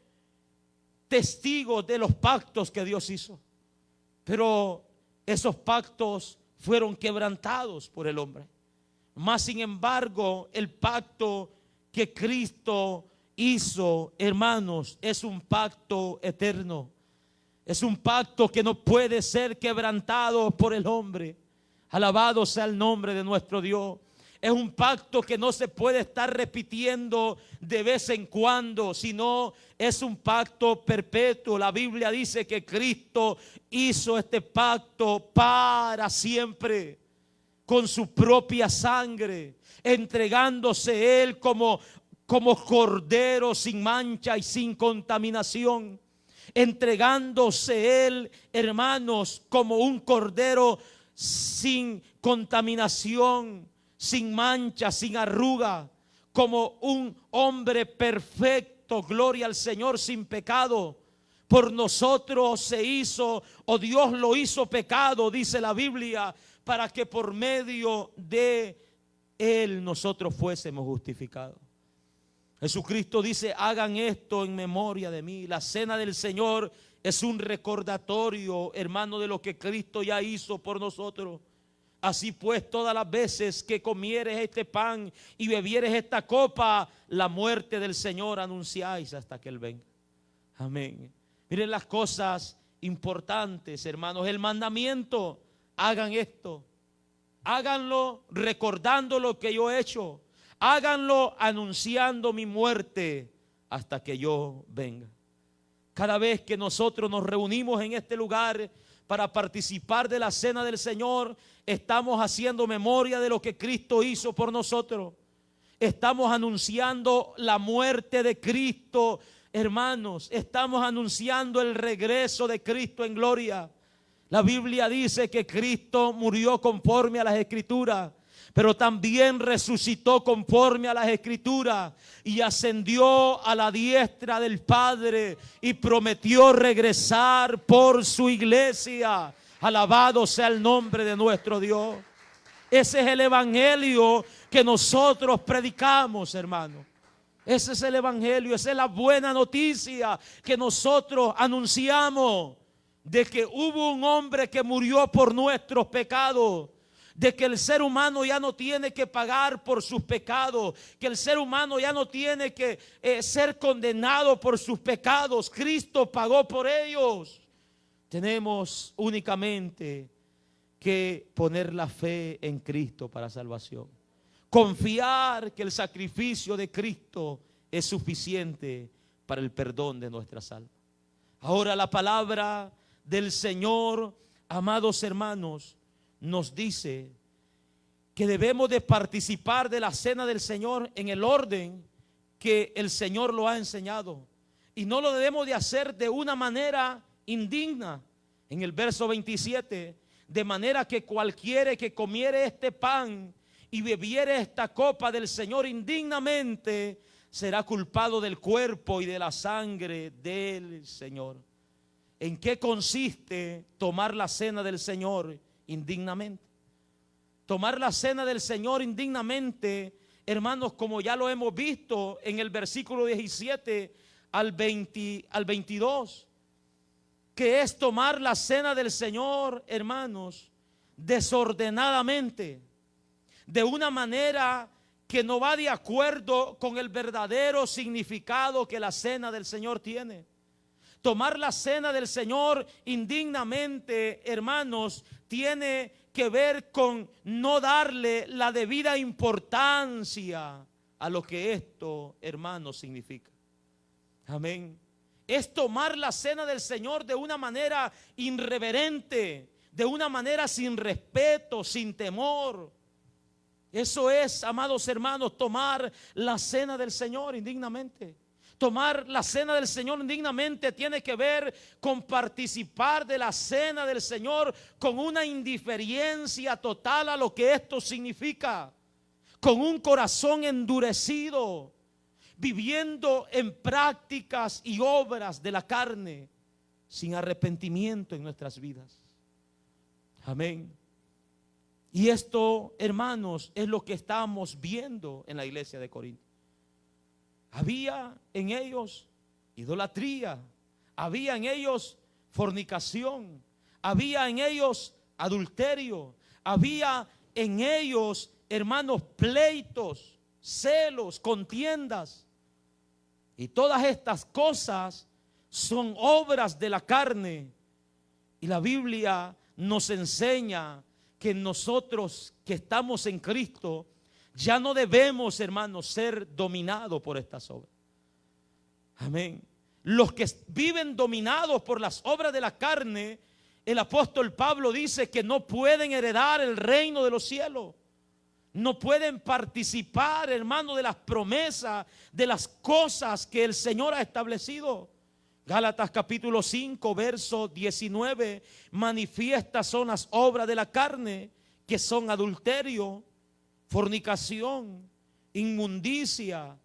testigos de los pactos que Dios hizo, pero esos pactos fueron quebrantados por el hombre. Mas sin embargo, el pacto que Cristo hizo, hermanos, es un pacto eterno. Es un pacto que no puede ser quebrantado por el hombre. Alabado sea el nombre de nuestro Dios. Es un pacto que no se puede estar repitiendo de vez en cuando, sino es un pacto perpetuo. La Biblia dice que Cristo hizo este pacto para siempre, con su propia sangre, entregándose Él como cordero sin mancha y sin contaminación. Entregándose Él, hermanos, como un cordero sin contaminación, sin mancha, sin arruga, como un hombre perfecto, gloria al Señor, sin pecado. Por nosotros se hizo, o Dios lo hizo pecado, dice la Biblia, para que por medio de Él nosotros fuésemos justificados. Jesucristo dice: hagan esto en memoria de mí. La cena del Señor es un recordatorio, hermano, de lo que Cristo ya hizo por nosotros. Así pues, todas las veces que comieres este pan y bebieres esta copa, la muerte del Señor anunciáis hasta que Él venga. Amén. Miren las cosas importantes, hermanos. El mandamiento: hagan esto. Háganlo recordando lo que yo he hecho. Háganlo anunciando mi muerte hasta que yo venga. Cada vez que nosotros nos reunimos en este lugar para participar de la cena del Señor, estamos haciendo memoria de lo que Cristo hizo por nosotros. Estamos anunciando la muerte de Cristo, hermanos. Estamos anunciando el regreso de Cristo en gloria. La Biblia dice que Cristo murió conforme a las Escrituras, pero también resucitó conforme a las Escrituras y ascendió a la diestra del Padre y prometió regresar por su iglesia. Alabado sea el nombre de nuestro Dios. Ese es el evangelio que nosotros predicamos, hermano. Ese es el evangelio, esa es la buena noticia que nosotros anunciamos, de que hubo un hombre que murió por nuestros pecados, de que el ser humano ya no tiene que pagar por sus pecados, que el ser humano ya no tiene que ser condenado por sus pecados. Cristo pagó por ellos. Tenemos únicamente que poner la fe en Cristo para salvación. Confiar que el sacrificio de Cristo es suficiente para el perdón de nuestras almas. Ahora la palabra del Señor, amados hermanos, nos dice que debemos de participar de la cena del Señor en el orden que el Señor lo ha enseñado. Y no lo debemos de hacer de una manera indigna. En el verso 27, de manera que cualquiera que comiere este pan y bebiere esta copa del Señor indignamente, será culpado del cuerpo y de la sangre del Señor. ¿En qué consiste tomar la cena del Señor indignamente? Tomar la cena del Señor indignamente, hermanos, como ya lo hemos visto en el versículo 17 al 22, que es tomar la cena del Señor, hermanos, desordenadamente, de una manera que no va de acuerdo con el verdadero significado que la cena del Señor tiene. Tomar la cena del Señor indignamente, hermanos, tiene que ver con no darle la debida importancia a lo que esto, hermanos, significa. Amén. Es tomar la cena del Señor de una manera irreverente, de una manera sin respeto, sin temor. Eso es, amados hermanos, tomar la cena del Señor indignamente. Tomar la cena del Señor indignamente tiene que ver con participar de la cena del Señor con una indiferencia total a lo que esto significa, con un corazón endurecido, viviendo en prácticas y obras de la carne, sin arrepentimiento en nuestras vidas. Amén. Y esto, hermanos, es lo que estamos viendo en la iglesia de Corinto. Había en ellos idolatría, había en ellos fornicación, había en ellos adulterio, había en ellos, hermanos, pleitos, celos, contiendas. Y todas estas cosas son obras de la carne. Y la Biblia nos enseña que nosotros que estamos en Cristo ya no debemos, hermanos, ser dominados por estas obras. Amén. Los que viven dominados por las obras de la carne, el apóstol Pablo dice que no pueden heredar el reino de los cielos. No pueden participar, hermano, de las promesas, de las cosas que el Señor ha establecido. Gálatas capítulo 5, verso 19, manifiestas son las obras de la carne, que son adulterio, fornicación, inmundicia,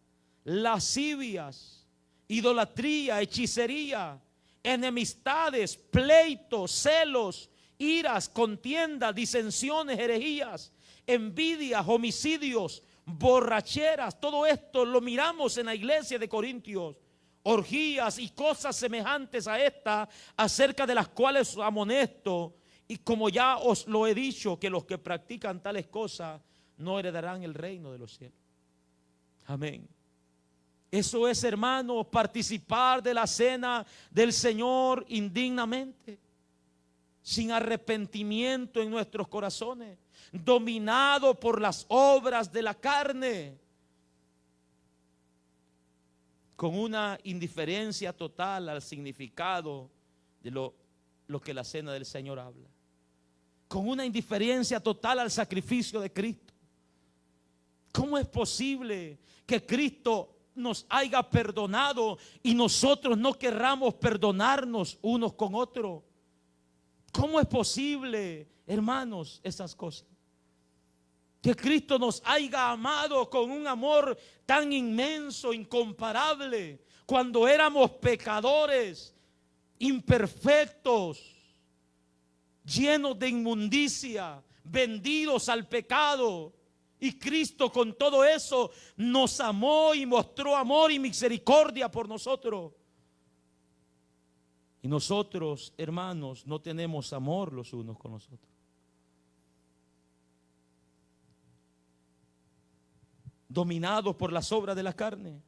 lascivias, idolatría, hechicería, enemistades, pleitos, celos, iras, contiendas, disensiones, herejías, envidias, homicidios, borracheras. Todo esto lo miramos en la iglesia de Corintios. Orgías y cosas semejantes a esta, acerca de las cuales os amonesto, y como ya os lo he dicho, que los que practican tales cosas no heredarán el reino de los cielos. Amén. Eso es, hermano, participar de la cena del Señor indignamente, sin arrepentimiento en nuestros corazones, dominado por las obras de la carne, con una indiferencia total al significado de lo que la cena del Señor habla, con una indiferencia total al sacrificio de Cristo. ¿Cómo es posible que Cristo nos haya perdonado y nosotros no querramos perdonarnos unos con otros? ¿Cómo es posible, hermanos, esas cosas? Que Cristo nos haya amado con un amor tan inmenso, incomparable, cuando éramos pecadores, imperfectos, llenos de inmundicia, vendidos al pecado. Y Cristo con todo eso nos amó y mostró amor y misericordia por nosotros. Y nosotros, hermanos, no tenemos amor los unos con los otros. Dominados por las obras de la carne.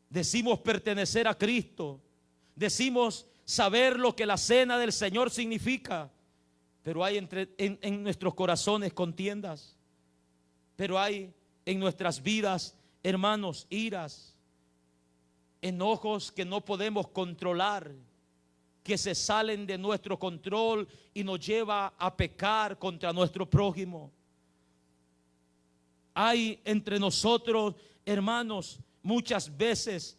Decimos pertenecer a Cristo, decimos saber lo que la cena del Señor significa, pero hay en nuestros corazones contiendas, pero hay en nuestras vidas, hermanos, iras, enojos que no podemos controlar, que se salen de nuestro control y nos lleva a pecar contra nuestro prójimo. Hay entre nosotros, hermanos, muchas veces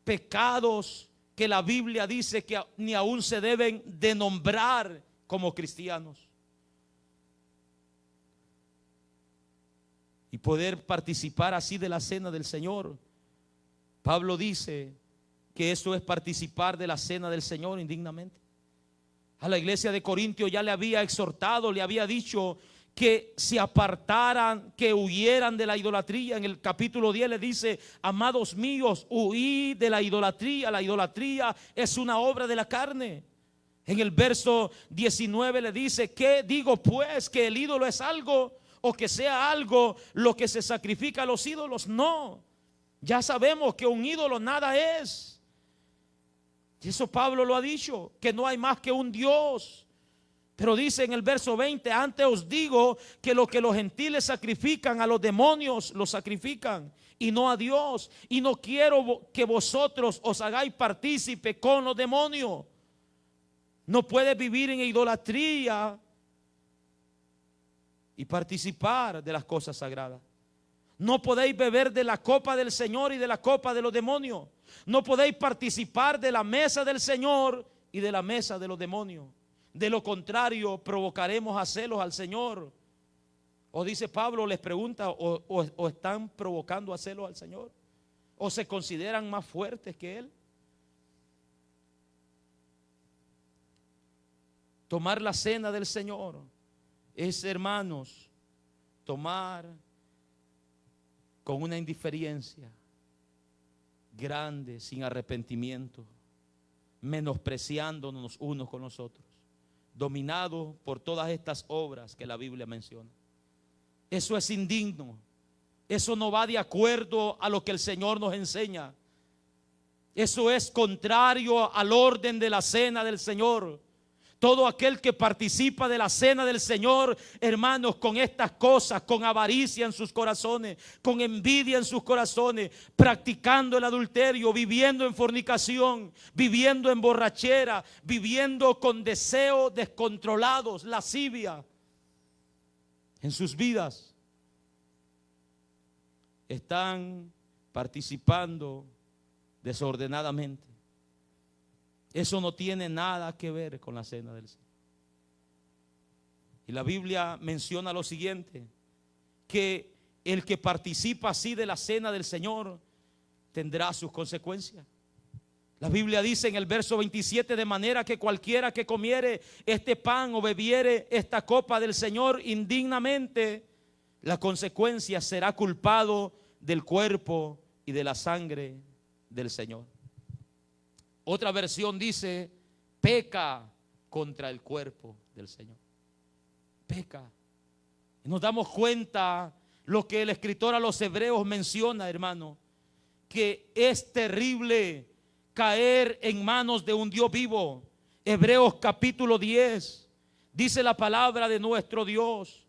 pecados que la Biblia dice que ni aún se deben de nombrar como cristianos. Y poder participar así de la cena del Señor. Pablo dice que eso es participar de la cena del Señor indignamente. A la iglesia de Corintios ya le había exhortado, le había dicho que se apartaran, que huyeran de la idolatría. En el capítulo 10 le dice: amados míos, huid de la idolatría. La idolatría es una obra de la carne. En el verso 19 le dice: ¿qué digo pues? ¿Que el ídolo es algo, o que sea algo lo que se sacrifica a los ídolos? No, ya sabemos que un ídolo nada es. Y eso Pablo lo ha dicho, que no hay más que un Dios. Pero dice en el verso 20: antes os digo que lo que los gentiles sacrifican a los demonios, lo sacrifican, y no a Dios. Y no quiero que vosotros os hagáis partícipe con los demonios. No puedes vivir en idolatría y participar de las cosas sagradas. No podéis beber de la copa del Señor y de la copa de los demonios. No podéis participar de la mesa del Señor y de la mesa de los demonios. De lo contrario, provocaremos a celos al Señor. O dice Pablo, les pregunta, o están provocando a celos al Señor, o se consideran más fuertes que Él. Tomar la cena del Señor es, hermanos, tomar con una indiferencia grande, sin arrepentimiento, menospreciándonos unos con los otros, dominados por todas estas obras que la Biblia menciona. Eso es indigno. Eso no va de acuerdo a lo que el Señor nos enseña. Eso es contrario al orden de la cena del Señor. Todo aquel que participa de la cena del Señor, hermanos, con estas cosas, con avaricia en sus corazones, con envidia en sus corazones, practicando el adulterio, viviendo en fornicación, viviendo en borrachera, viviendo con deseos descontrolados, lascivia en sus vidas, están participando desordenadamente. Eso no tiene nada que ver con la cena del Señor. Y la Biblia menciona lo siguiente, que el que participa así de la cena del Señor tendrá sus consecuencias. La Biblia dice en el verso 27, de manera que cualquiera que comiere este pan o bebiere esta copa del Señor indignamente, la consecuencia será culpado del cuerpo y de la sangre del Señor. Otra versión dice, peca contra el cuerpo del Señor. Peca. Y nos damos cuenta lo que el escritor a los hebreos menciona, hermano, que es terrible caer en manos de un Dios vivo. Hebreos capítulo 10, dice la palabra de nuestro Dios.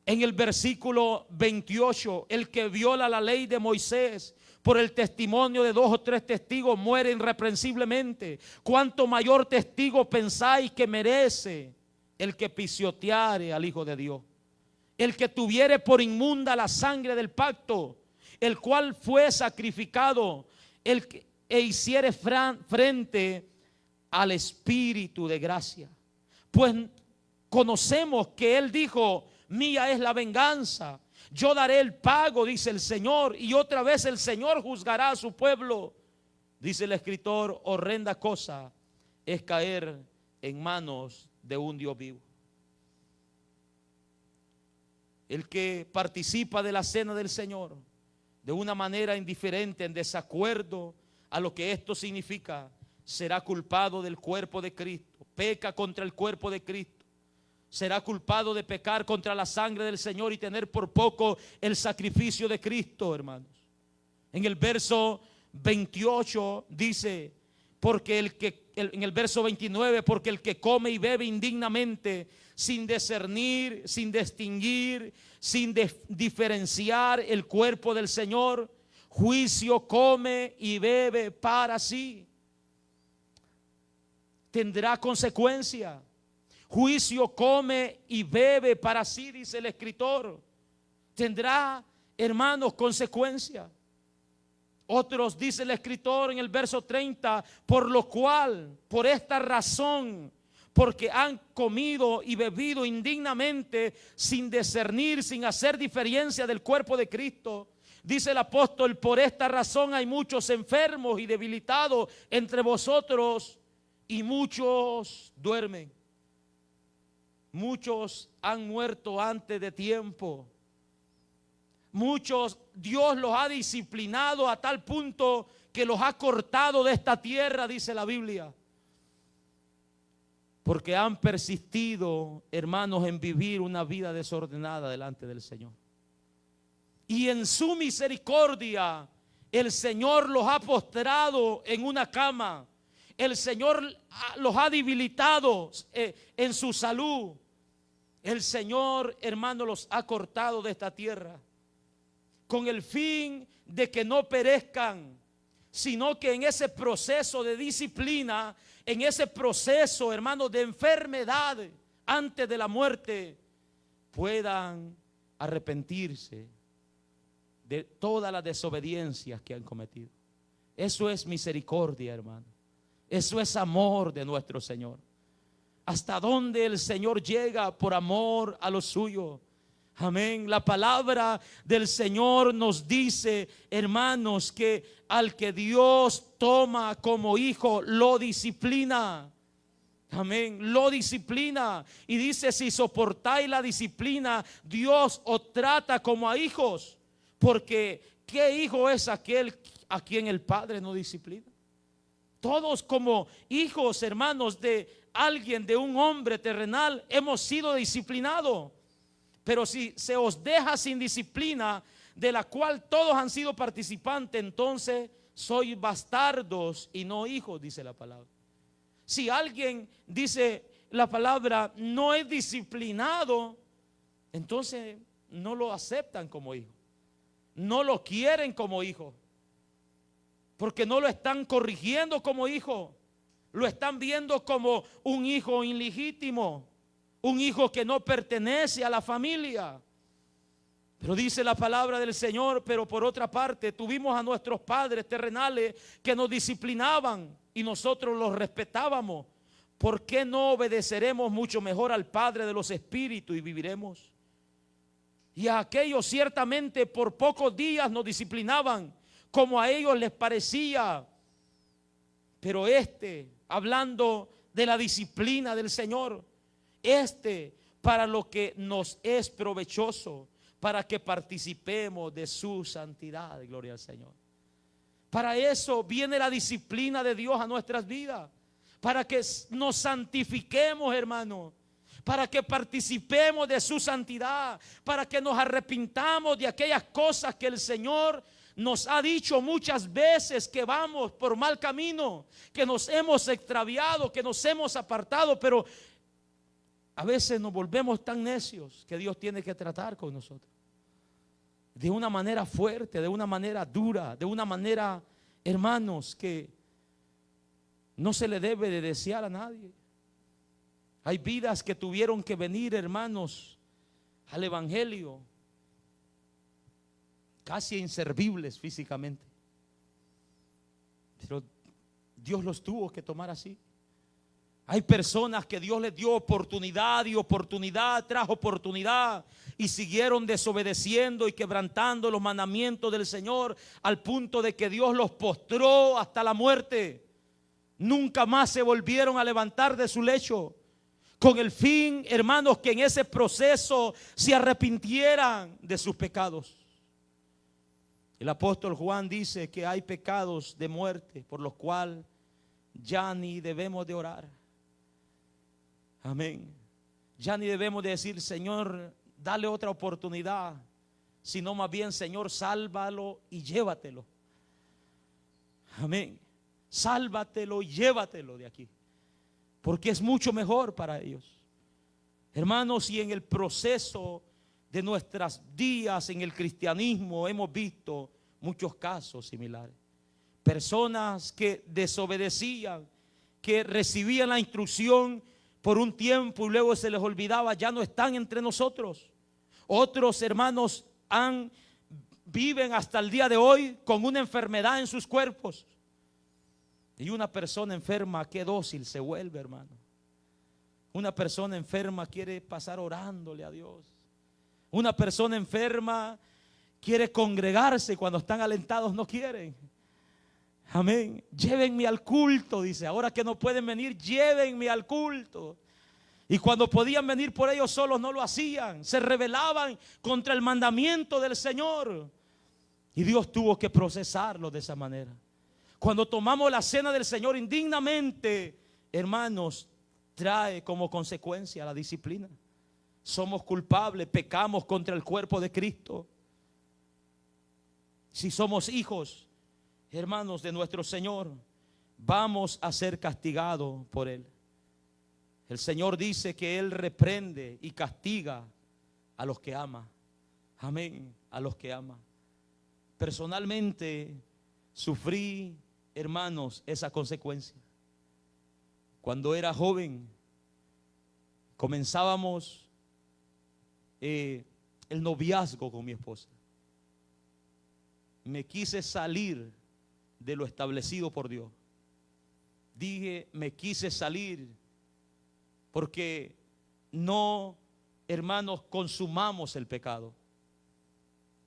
En el versículo 28, el que viola la ley de Moisés por el testimonio de 2 o 3 testigos muere irreprensiblemente. ¿Cuánto mayor testigo pensáis que merece el que pisoteare al Hijo de Dios? El que tuviere por inmunda la sangre del pacto, el cual fue sacrificado, e hiciere frente al Espíritu de gracia. Pues conocemos que Él dijo, mía es la venganza, yo daré el pago, dice el Señor, y otra vez el Señor juzgará a su pueblo. Dice el escritor, horrenda cosa es caer en manos de un Dios vivo. El que participa de la cena del Señor de una manera indiferente, en desacuerdo a lo que esto significa, será culpado del cuerpo de Cristo. Peca contra el cuerpo de Cristo. Será culpado de pecar contra la sangre del Señor y tener por poco el sacrificio de Cristo, hermanos. En el verso 28 dice, en el verso 29, porque el que come y bebe indignamente, sin discernir, sin distinguir, sin diferenciar el cuerpo del Señor, juicio come y bebe para sí, tendrá consecuencia. Juicio come y bebe para sí, dice el escritor. Tendrá, hermanos, consecuencia. Otros, dice el escritor en el verso 30, por lo cual, por esta razón, porque han comido y bebido indignamente, sin discernir, sin hacer diferencia del cuerpo de Cristo. Dice el apóstol, por esta razón hay muchos enfermos y debilitados entre vosotros, y muchos duermen. Muchos han muerto antes de tiempo. Muchos Dios los ha disciplinado a tal punto que los ha cortado de esta tierra, dice la Biblia. Porque han persistido, hermanos, en vivir una vida desordenada delante del Señor. Y en su misericordia, el Señor los ha postrado en una cama. El Señor los ha debilitado en su salud. El Señor, hermano, los ha cortado de esta tierra con el fin de que no perezcan, sino que en ese proceso de disciplina, en ese proceso, hermano, de enfermedad antes de la muerte, puedan arrepentirse de todas las desobediencias que han cometido. Eso es misericordia, hermano. Eso es amor de nuestro Señor. Hasta dónde el Señor llega por amor a los suyos. Amén. La palabra del Señor nos dice, hermanos, que al que Dios toma como hijo, lo disciplina. Amén. Lo disciplina. Y dice, si soportáis la disciplina, Dios os trata como a hijos. Porque ¿qué hijo es aquel a quien el Padre no disciplina? Todos como hijos, hermanos, de alguien, de un hombre terrenal, hemos sido disciplinados. Pero si se os deja sin disciplina, de la cual todos han sido participantes, entonces sois bastardos y no hijos, dice la palabra. Si alguien, dice la palabra, no es disciplinado, entonces no lo aceptan como hijo, no lo quieren como hijo, porque no lo están corrigiendo como hijo, lo están viendo como un hijo ilegítimo, un hijo que no pertenece a la familia. Pero dice la palabra del Señor, pero por otra parte tuvimos a nuestros padres terrenales que nos disciplinaban y nosotros los respetábamos. ¿Por qué no obedeceremos mucho mejor al Padre de los espíritus y viviremos? Y a aquellos ciertamente por pocos días nos disciplinaban como a ellos les parecía. Pero hablando de la disciplina del Señor, para lo que nos es provechoso, para que participemos de su santidad. Gloria al Señor. Para eso viene la disciplina de Dios a nuestras vidas, para que nos santifiquemos, hermano, para que participemos de su santidad, para que nos arrepintamos de aquellas cosas que el Señor nos ha dicho muchas veces que vamos por mal camino, que nos hemos extraviado, que nos hemos apartado, pero a veces nos volvemos tan necios que Dios tiene que tratar con nosotros de una manera fuerte, de una manera dura, de una manera, hermanos, que no se le debe de desear a nadie. Hay vidas que tuvieron que venir, hermanos, al evangelio casi inservibles físicamente, pero Dios los tuvo que tomar así. Hay personas que Dios les dio oportunidad y oportunidad tras oportunidad y siguieron desobedeciendo y quebrantando los mandamientos del Señor al punto de que Dios los postró hasta la muerte. Nunca más se volvieron a levantar de su lecho, con el fin, hermanos, que en ese proceso se arrepintieran de sus pecados. El apóstol Juan dice que hay pecados de muerte por los cuales ya ni debemos de orar. Amén. Ya ni debemos de decir, Señor, dale otra oportunidad, sino más bien, Señor, sálvalo y llévatelo. Amén. Sálvatelo y llévatelo de aquí, porque es mucho mejor para ellos. Hermanos, y en el proceso de nuestros días en el cristianismo hemos visto muchos casos similares. Personas que desobedecían, que recibían la instrucción por un tiempo y luego se les olvidaba, ya no están entre nosotros. Otros hermanos viven hasta el día de hoy con una enfermedad en sus cuerpos. Y una persona enferma, qué dócil se vuelve, hermano. Una persona enferma quiere pasar orándole a Dios. Una persona enferma quiere congregarse, cuando están alentados no quieren. Amén. Llévenme al culto, dice. Ahora que no pueden venir, llévenme al culto. Y cuando podían venir por ellos solos, no lo hacían. Se rebelaban contra el mandamiento del Señor. Y Dios tuvo que procesarlo de esa manera. Cuando tomamos la cena del Señor indignamente, hermanos, trae como consecuencia la disciplina. Somos culpables, pecamos contra el cuerpo de Cristo. Si somos hijos, hermanos, de nuestro Señor, vamos a ser castigados por Él. El Señor dice que Él reprende y castiga a los que ama. Amén, a los que ama. Personalmente sufrí, hermanos, esa consecuencia. Cuando era joven, comenzábamos el noviazgo con mi esposa. Me quise salir de lo establecido por Dios. Dije, me quise salir porque no, hermanos, consumamos el pecado.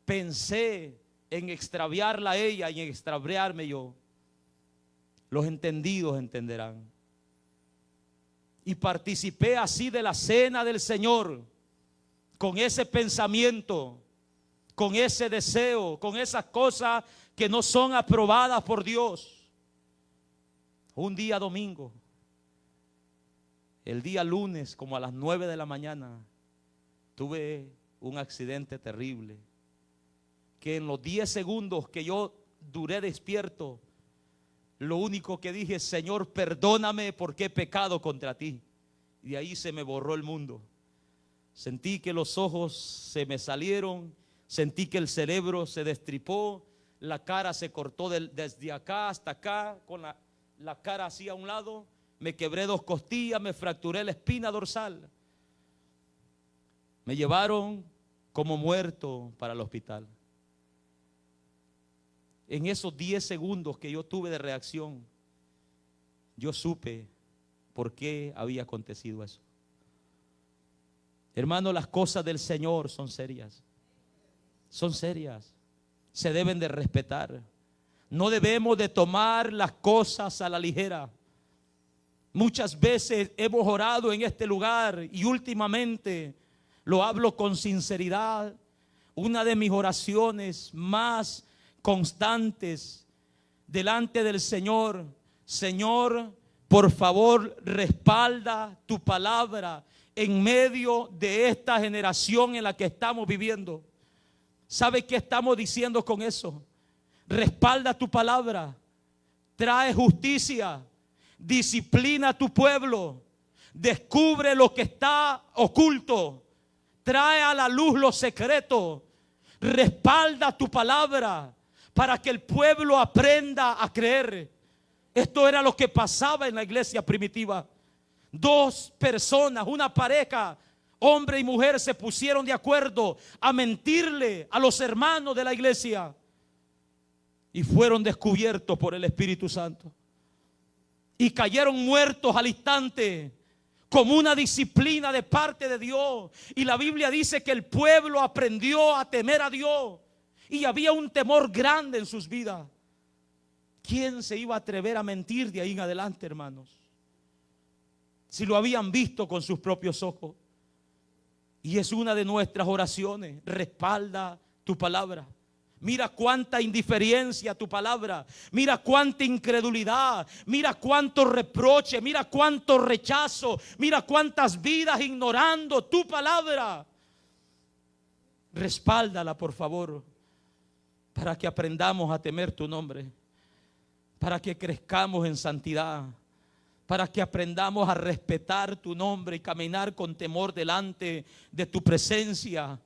Pensé en extraviarla a ella y en extraviarme yo. Los entendidos entenderán. Y participé así de la cena del Señor, con ese pensamiento, con ese deseo, con esas cosas que no son aprobadas por Dios. Un día domingo, el día lunes, como a las 9 de la mañana, tuve un accidente terrible, que en los 10 segundos que yo duré despierto. Lo único que dije: Señor, perdóname porque he pecado contra ti. Y de ahí se me borró el mundo. Sentí que los ojos se me salieron, sentí que el cerebro se destripó, la cara se cortó desde acá hasta acá, con la cara así a un lado. Me quebré 2 costillas, me fracturé la espina dorsal. Me llevaron como muerto para el hospital. En esos 10 segundos que yo tuve de reacción, yo supe por qué había acontecido eso. Hermano, las cosas del Señor son serias. Son serias. Se deben de respetar. No debemos de tomar las cosas a la ligera. Muchas veces hemos orado en este lugar y últimamente lo hablo con sinceridad. Una de mis oraciones más constantes delante del Señor: Señor, por favor, respalda tu palabra en medio de esta generación en la que estamos viviendo. ¿Sabe qué estamos diciendo con eso? Respalda tu palabra, trae justicia, disciplina a tu pueblo, descubre lo que está oculto, trae a la luz lo secreto, respalda tu palabra para que el pueblo aprenda a creer. Esto era lo que pasaba en la iglesia primitiva. 2 personas, una pareja, hombre y mujer, se pusieron de acuerdo a mentirle a los hermanos de la iglesia y fueron descubiertos por el Espíritu Santo y cayeron muertos al instante, como una disciplina de parte de Dios. Y la Biblia dice que el pueblo aprendió a temer a Dios y había un temor grande en sus vidas. ¿Quién se iba a atrever a mentir de ahí en adelante, hermanos? Si lo habían visto con sus propios ojos. Y es una de nuestras oraciones: respalda tu palabra. Mira cuánta indiferencia tu palabra, mira cuánta incredulidad, mira cuánto reproche, mira cuánto rechazo, mira cuántas vidas ignorando tu palabra. Respáldala, por favor, para que aprendamos a temer tu nombre, para que crezcamos en santidad, para que aprendamos a respetar tu nombre y caminar con temor delante de tu presencia,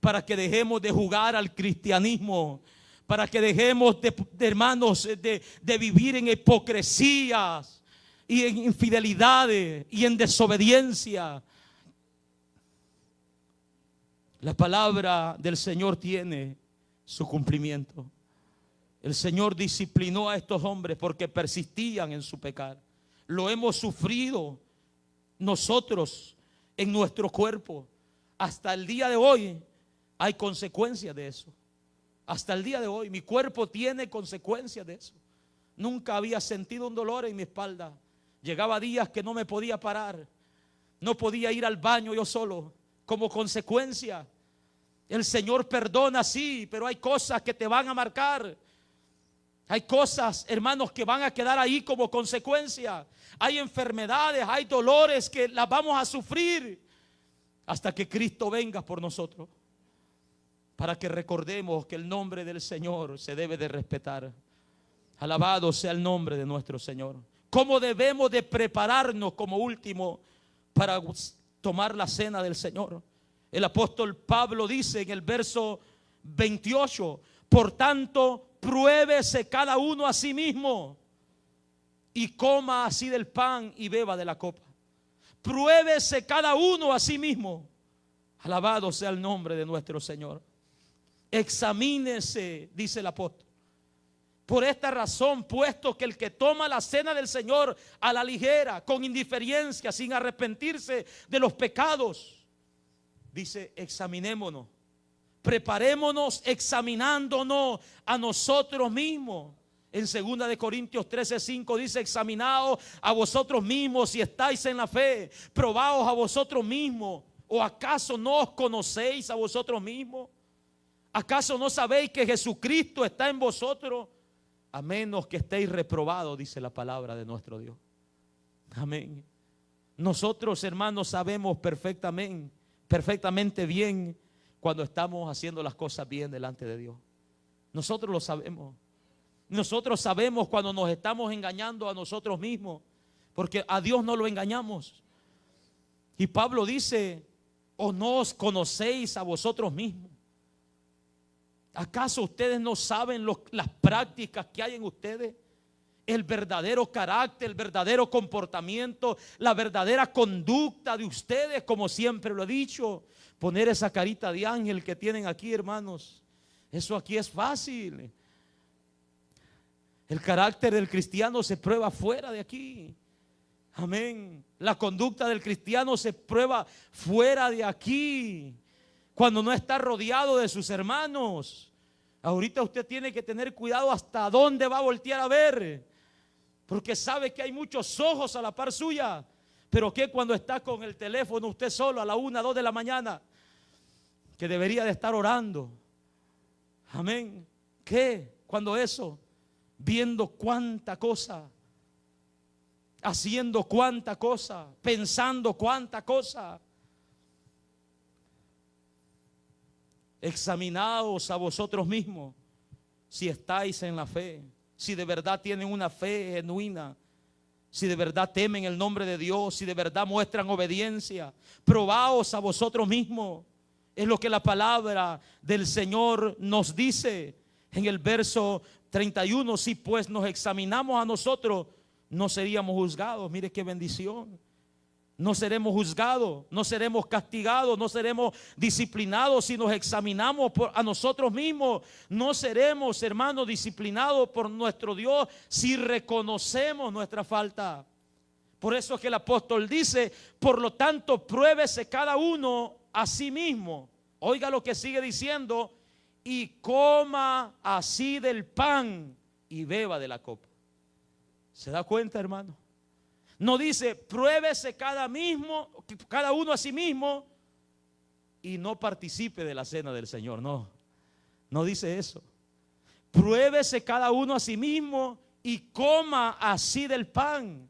para que dejemos de jugar al cristianismo, para que dejemos hermanos, de vivir en hipocresías y en infidelidades y en desobediencia. La palabra del Señor tiene su cumplimiento. El Señor disciplinó a estos hombres porque persistían en su pecado. Lo hemos sufrido nosotros en nuestro cuerpo. Hasta el día de hoy hay consecuencias de eso. Hasta el día de hoy mi cuerpo tiene consecuencias de eso. Nunca había sentido un dolor en mi espalda. Llegaba días que no me podía parar. No podía ir al baño yo solo. Como consecuencia, el Señor perdona, sí, pero hay cosas que te van a marcar. Hay cosas, hermanos, que van a quedar ahí como consecuencia. Hay enfermedades, hay dolores que las vamos a sufrir hasta que Cristo venga por nosotros. Para que recordemos que el nombre del Señor se debe de respetar. Alabado sea el nombre de nuestro Señor. ¿Cómo debemos de prepararnos como último para tomar la cena del Señor? El apóstol Pablo dice en el verso 28: por tanto, pruébese cada uno a sí mismo y coma así del pan y beba de la copa. Pruébese cada uno a sí mismo. Alabado sea el nombre de nuestro Señor. Examínese, dice el apóstol. Por esta razón, puesto que el que toma la cena del Señor a la ligera, con indiferencia, sin arrepentirse de los pecados, dice: examinémonos, preparémonos examinándonos a nosotros mismos. En 2 de Corintios 13:5 dice: examinaos a vosotros mismos si estáis en la fe, probaos a vosotros mismos. ¿O acaso no os conocéis a vosotros mismos? ¿Acaso no sabéis que Jesucristo está en vosotros? A menos que estéis reprobados, dice la palabra de nuestro Dios. Amén. Nosotros, hermanos, sabemos perfectamente bien cuando estamos haciendo las cosas bien delante de Dios. Nosotros lo sabemos. Nosotros sabemos cuando nos estamos engañando a nosotros mismos, porque a Dios no lo engañamos. Y Pablo dice: ¿o no os conocéis a vosotros mismos? ¿Acaso ustedes no saben las prácticas que hay en ustedes? El verdadero carácter, el verdadero comportamiento, la verdadera conducta de ustedes, como siempre lo he dicho. Poner esa carita de ángel que tienen aquí, hermanos, eso aquí es fácil. El carácter del cristiano se prueba fuera de aquí. Amén. La conducta del cristiano se prueba fuera de aquí, cuando no está rodeado de sus hermanos. Ahorita usted tiene que tener cuidado hasta dónde va a voltear a ver, porque sabe que hay muchos ojos a la par suya. Pero que cuando está con el teléfono usted solo a la 1, 2 de la mañana, que debería de estar orando. Amén. ¿Qué? Cuando eso, viendo cuánta cosa, haciendo cuánta cosa, pensando cuánta cosa. Examinaos a vosotros mismos si estáis en la fe, si de verdad tienen una fe genuina, si de verdad temen el nombre de Dios, si de verdad muestran obediencia. Probaos a vosotros mismos. Es lo que la palabra del Señor nos dice en el verso 31. Si pues nos examinamos a nosotros, no seríamos juzgados. Mire qué bendición. No seremos juzgados, no seremos castigados, no seremos disciplinados si nos examinamos a nosotros mismos. No seremos, hermanos, disciplinados por nuestro Dios si reconocemos nuestra falta. Por eso es que el apóstol dice: por lo tanto, pruébese cada uno a sí mismo. Oiga lo que sigue diciendo: y coma así del pan y beba de la copa. ¿Se da cuenta, hermano? No dice: pruébese cada uno a sí mismo y no participe de la cena del Señor. No, no dice eso. Pruébese cada uno a sí mismo y coma así del pan.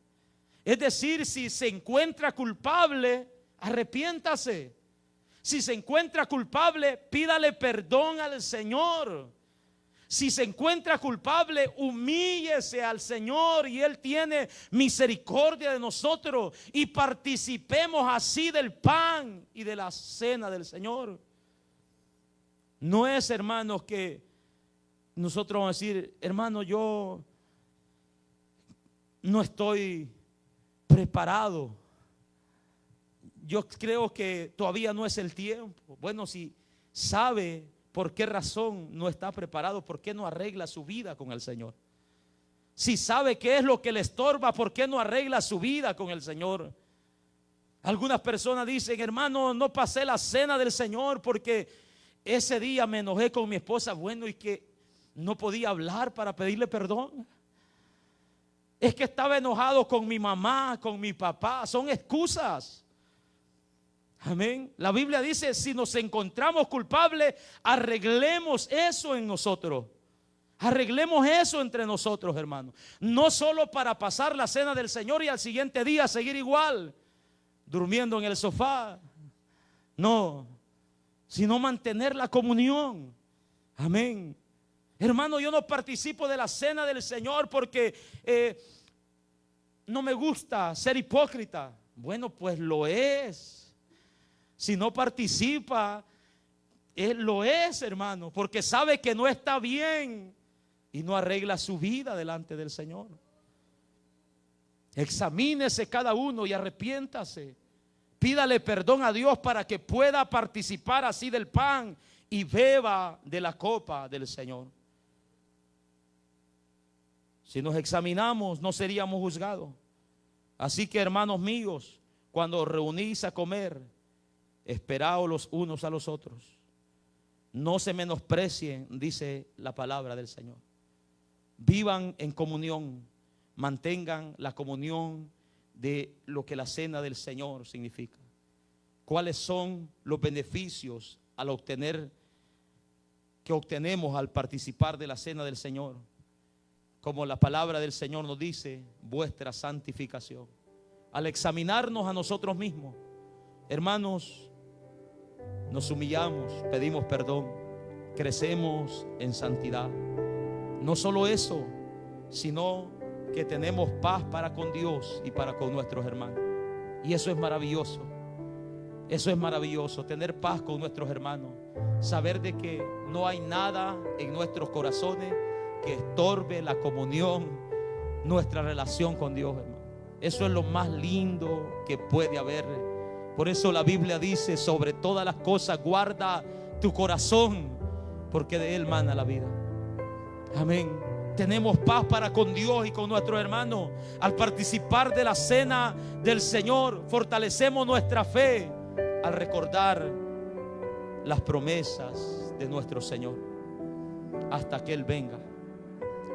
Es decir, si se encuentra culpable, arrepiéntase. Si se encuentra culpable, pídale perdón al Señor. Si se encuentra culpable, humíllese al Señor y Él tiene misericordia de nosotros, y participemos así del pan y de la cena del Señor. No es, hermanos, que nosotros vamos a decir: hermano, yo no estoy preparado, yo creo que todavía no es el tiempo. Bueno, si sabe por qué razón no está preparado, ¿por qué no arregla su vida con el Señor? Si sabe qué es lo que le estorba, ¿por qué no arregla su vida con el Señor? Algunas personas dicen: hermano, no pasé la cena del Señor porque ese día me enojé con mi esposa. Bueno, y que no podía hablar para pedirle perdón. Es que estaba enojado con mi mamá, con mi papá. Son excusas. Amén. La Biblia dice: si nos encontramos culpables, arreglemos eso en nosotros. Arreglemos eso entre nosotros, hermanos. No solo para pasar la cena del Señor y al siguiente día seguir igual, durmiendo en el sofá. No, sino mantener la comunión. Amén. Hermano, yo no participo de la cena del Señor porque no me gusta ser hipócrita. Bueno, pues lo es. Si no participa, él lo es, hermano, porque sabe que no está bien y no arregla su vida delante del Señor. Examínese cada uno y arrepiéntase. Pídale perdón a Dios para que pueda participar así del pan y beba de la copa del Señor. Si nos examinamos, no seríamos juzgados. Así que, hermanos míos, cuando os reunís a comer, esperaos los unos a los otros. No se menosprecien, dice la palabra del Señor. Vivan en comunión, mantengan la comunión de lo que la cena del Señor significa. ¿Cuáles son los beneficios que obtenemos al participar de la cena del Señor? Como la palabra del Señor nos dice: vuestra santificación. Al examinarnos a nosotros mismos, hermanos, nos humillamos, pedimos perdón, crecemos en santidad. No solo eso, sino que tenemos paz para con Dios y para con nuestros hermanos. Y eso es maravilloso. Eso es maravilloso, tener paz con nuestros hermanos. Saber de que no hay nada en nuestros corazones que estorbe la comunión, nuestra relación con Dios, hermano. Eso es lo más lindo que puede haber. Por eso la Biblia dice: sobre todas las cosas guarda tu corazón, porque de él mana la vida. Amén. Tenemos paz para con Dios y con nuestros hermanos. Al participar de la cena del Señor, fortalecemos nuestra fe al recordar las promesas de nuestro Señor hasta que Él venga.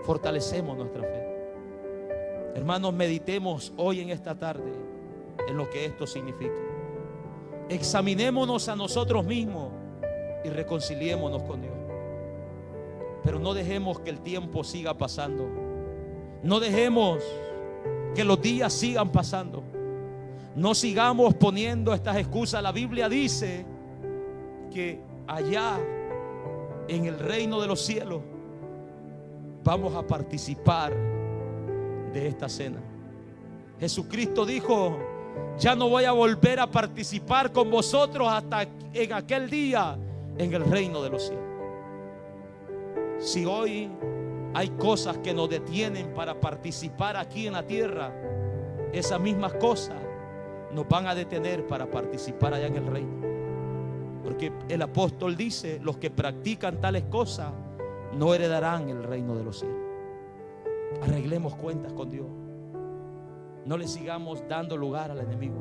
Fortalecemos nuestra fe. Hermanos, meditemos hoy en esta tarde en lo que esto significa. Examinémonos a nosotros mismos y reconciliémonos con Dios. Pero no dejemos que el tiempo siga pasando. No dejemos que los días sigan pasando. No sigamos poniendo estas excusas. La Biblia dice que allá en el reino de los cielos vamos a participar de esta cena. Jesucristo dijo: ya no voy a volver a participar con vosotros hasta en aquel día en el reino de los cielos. Si hoy hay cosas que nos detienen para participar aquí en la tierra, esas mismas cosas nos van a detener para participar allá en el reino. Porque el apóstol dice: los que practican tales cosas no heredarán el reino de los cielos. Arreglemos cuentas con Dios. No le sigamos dando lugar al enemigo.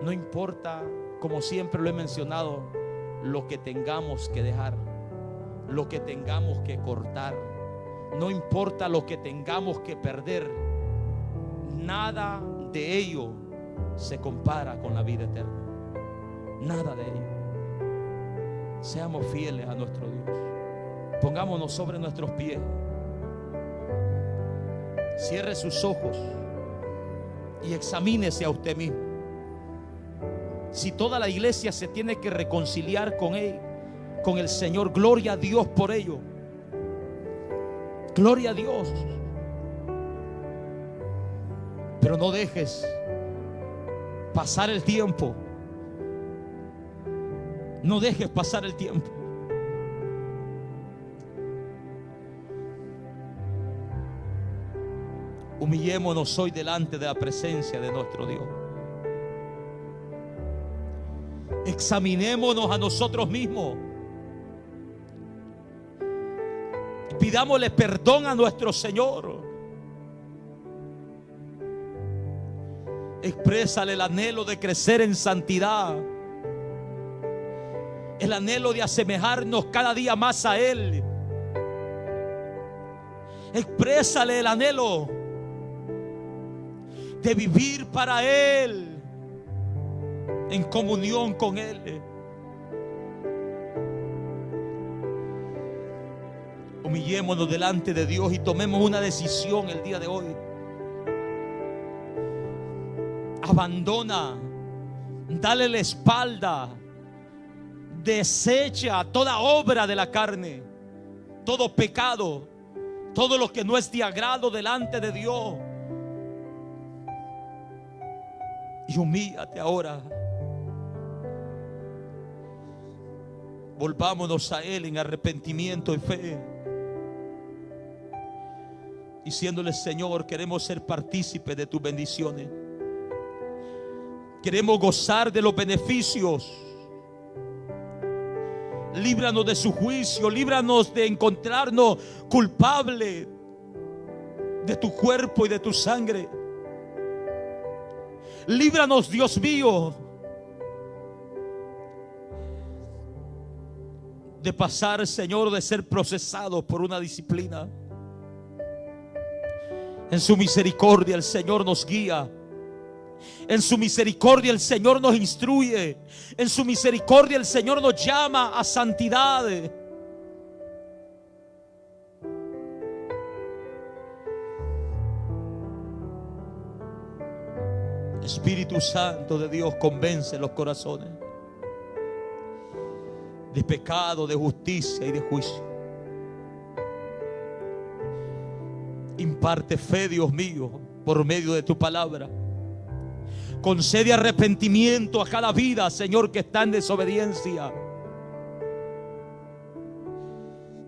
No importa, como siempre lo he mencionado, lo que tengamos que dejar, lo que tengamos que cortar. No importa lo que tengamos que perder. Nada de ello se compara con la vida eterna. Nada de ello. Seamos fieles a nuestro Dios. Pongámonos sobre nuestros pies. Cierre sus ojos y examínese a usted mismo. Si toda la iglesia se tiene que reconciliar con Él, con el Señor, gloria a Dios por ello. Gloria a Dios. Pero no dejes pasar el tiempo. No dejes pasar el tiempo. Humillémonos hoy delante de la presencia de nuestro Dios. Examinémonos a nosotros mismos. Pidámosle perdón a nuestro Señor. Exprésale el anhelo de crecer en santidad, el anhelo de asemejarnos cada día más a Él. Exprésale el anhelo de vivir para Él, en comunión con Él. Humillémonos delante de Dios y tomemos una decisión el día de hoy. Abandona, dale la espalda, desecha toda obra de la carne, todo pecado, todo lo que no es de agrado delante de Dios. Y humíllate ahora. Volvámonos a Él en arrepentimiento y fe, diciéndole: Señor, queremos ser partícipes de tus bendiciones. Queremos gozar de los beneficios. Líbranos de su juicio. Líbranos de encontrarnos culpables de tu cuerpo y de tu sangre. Líbranos, Dios mío, de pasar, Señor, de ser procesados por una disciplina. En su misericordia el Señor nos guía. En su misericordia el Señor nos instruye. En su misericordia el Señor nos llama a santidad. Espíritu Santo de Dios, convence los corazones de pecado, de justicia y de juicio. Imparte fe, Dios mío, por medio de tu palabra. Concede arrepentimiento a cada vida, Señor, que está en desobediencia.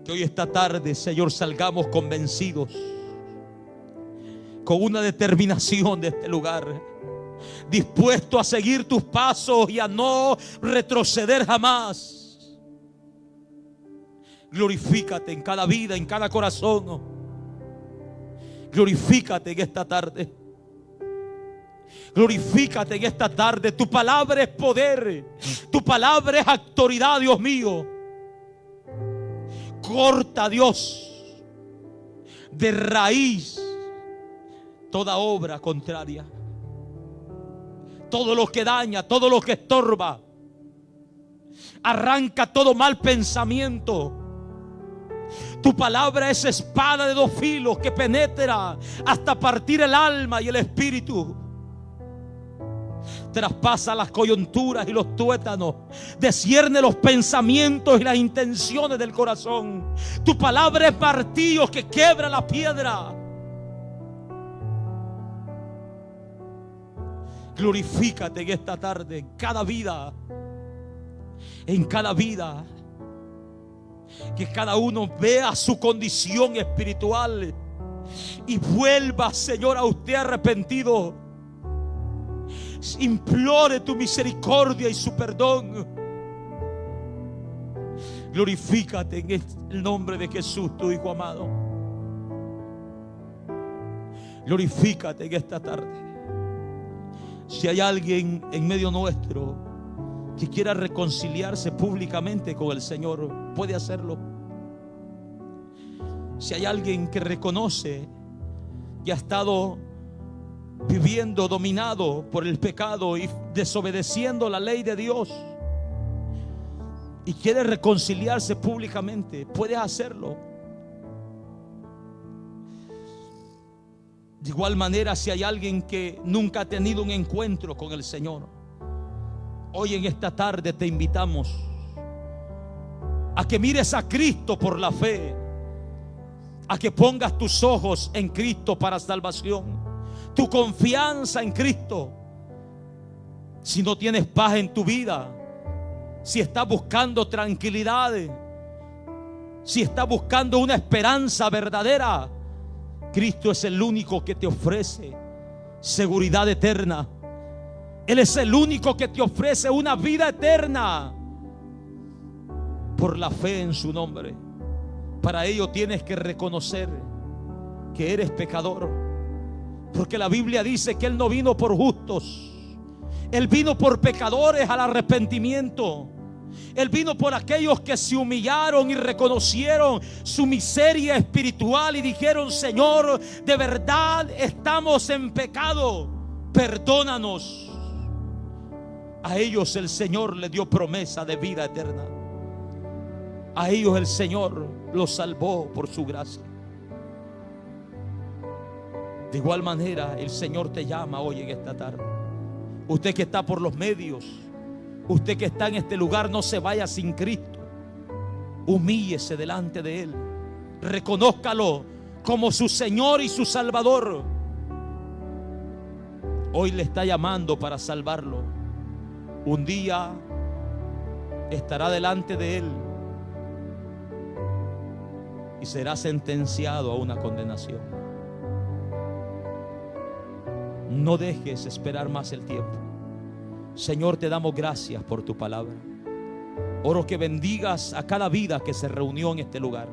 Que hoy esta tarde, Señor, salgamos convencidos, con una determinación de este lugar, dispuesto a seguir tus pasos y a no retroceder jamás. Glorifícate en cada vida, en cada corazón. Glorifícate en esta tarde. Glorifícate en esta tarde. Tu palabra es poder. Tu palabra es autoridad, Dios mío. Corta, Dios, de raíz toda obra contraria, todo lo que daña, todo lo que estorba. Arranca todo mal pensamiento. Tu palabra es espada de dos filos que penetra hasta partir el alma y el espíritu. Traspasa las coyunturas y los tuétanos, descierne los pensamientos y las intenciones del corazón. Tu palabra es martillo que quiebra la piedra. Glorifícate en esta tarde, en cada vida, en cada vida. Que cada uno vea su condición espiritual y vuelva, Señor, a usted arrepentido. Implore tu misericordia y su perdón. Glorifícate en el nombre de Jesús, tu Hijo amado. Glorifícate en esta tarde. Si hay alguien en medio nuestro que quiera reconciliarse públicamente con el Señor, puede hacerlo. Si hay alguien que reconoce que ha estado viviendo dominado por el pecado y desobedeciendo la ley de Dios y quiere reconciliarse públicamente, puede hacerlo. De igual manera, si hay alguien que nunca ha tenido un encuentro con el Señor, hoy en esta tarde te invitamos a que mires a Cristo por la fe, a que pongas tus ojos en Cristo para salvación, tu confianza en Cristo. Si no tienes paz en tu vida, si estás buscando tranquilidad, si estás buscando una esperanza verdadera, Cristo es el único que te ofrece seguridad eterna. Él es el único que te ofrece una vida eterna por la fe en su nombre. Para ello tienes que reconocer que eres pecador, porque la Biblia dice que Él no vino por justos, Él vino por pecadores al arrepentimiento. Él vino por aquellos que se humillaron y reconocieron su miseria espiritual y dijeron: Señor, de verdad estamos en pecado, perdónanos. A ellos el Señor les dio promesa de vida eterna. A ellos el Señor los salvó por su gracia. De igual manera el Señor te llama hoy en esta tarde. Usted que está por los medios, usted que está en este lugar, no se vaya sin Cristo. Humíllese delante de Él. Reconózcalo como su Señor y su Salvador. Hoy le está llamando para salvarlo. Un día estará delante de Él y será sentenciado a una condenación. No dejes esperar más el tiempo. Señor, te damos gracias por tu palabra. Oro que bendigas a cada vida que se reunió en este lugar.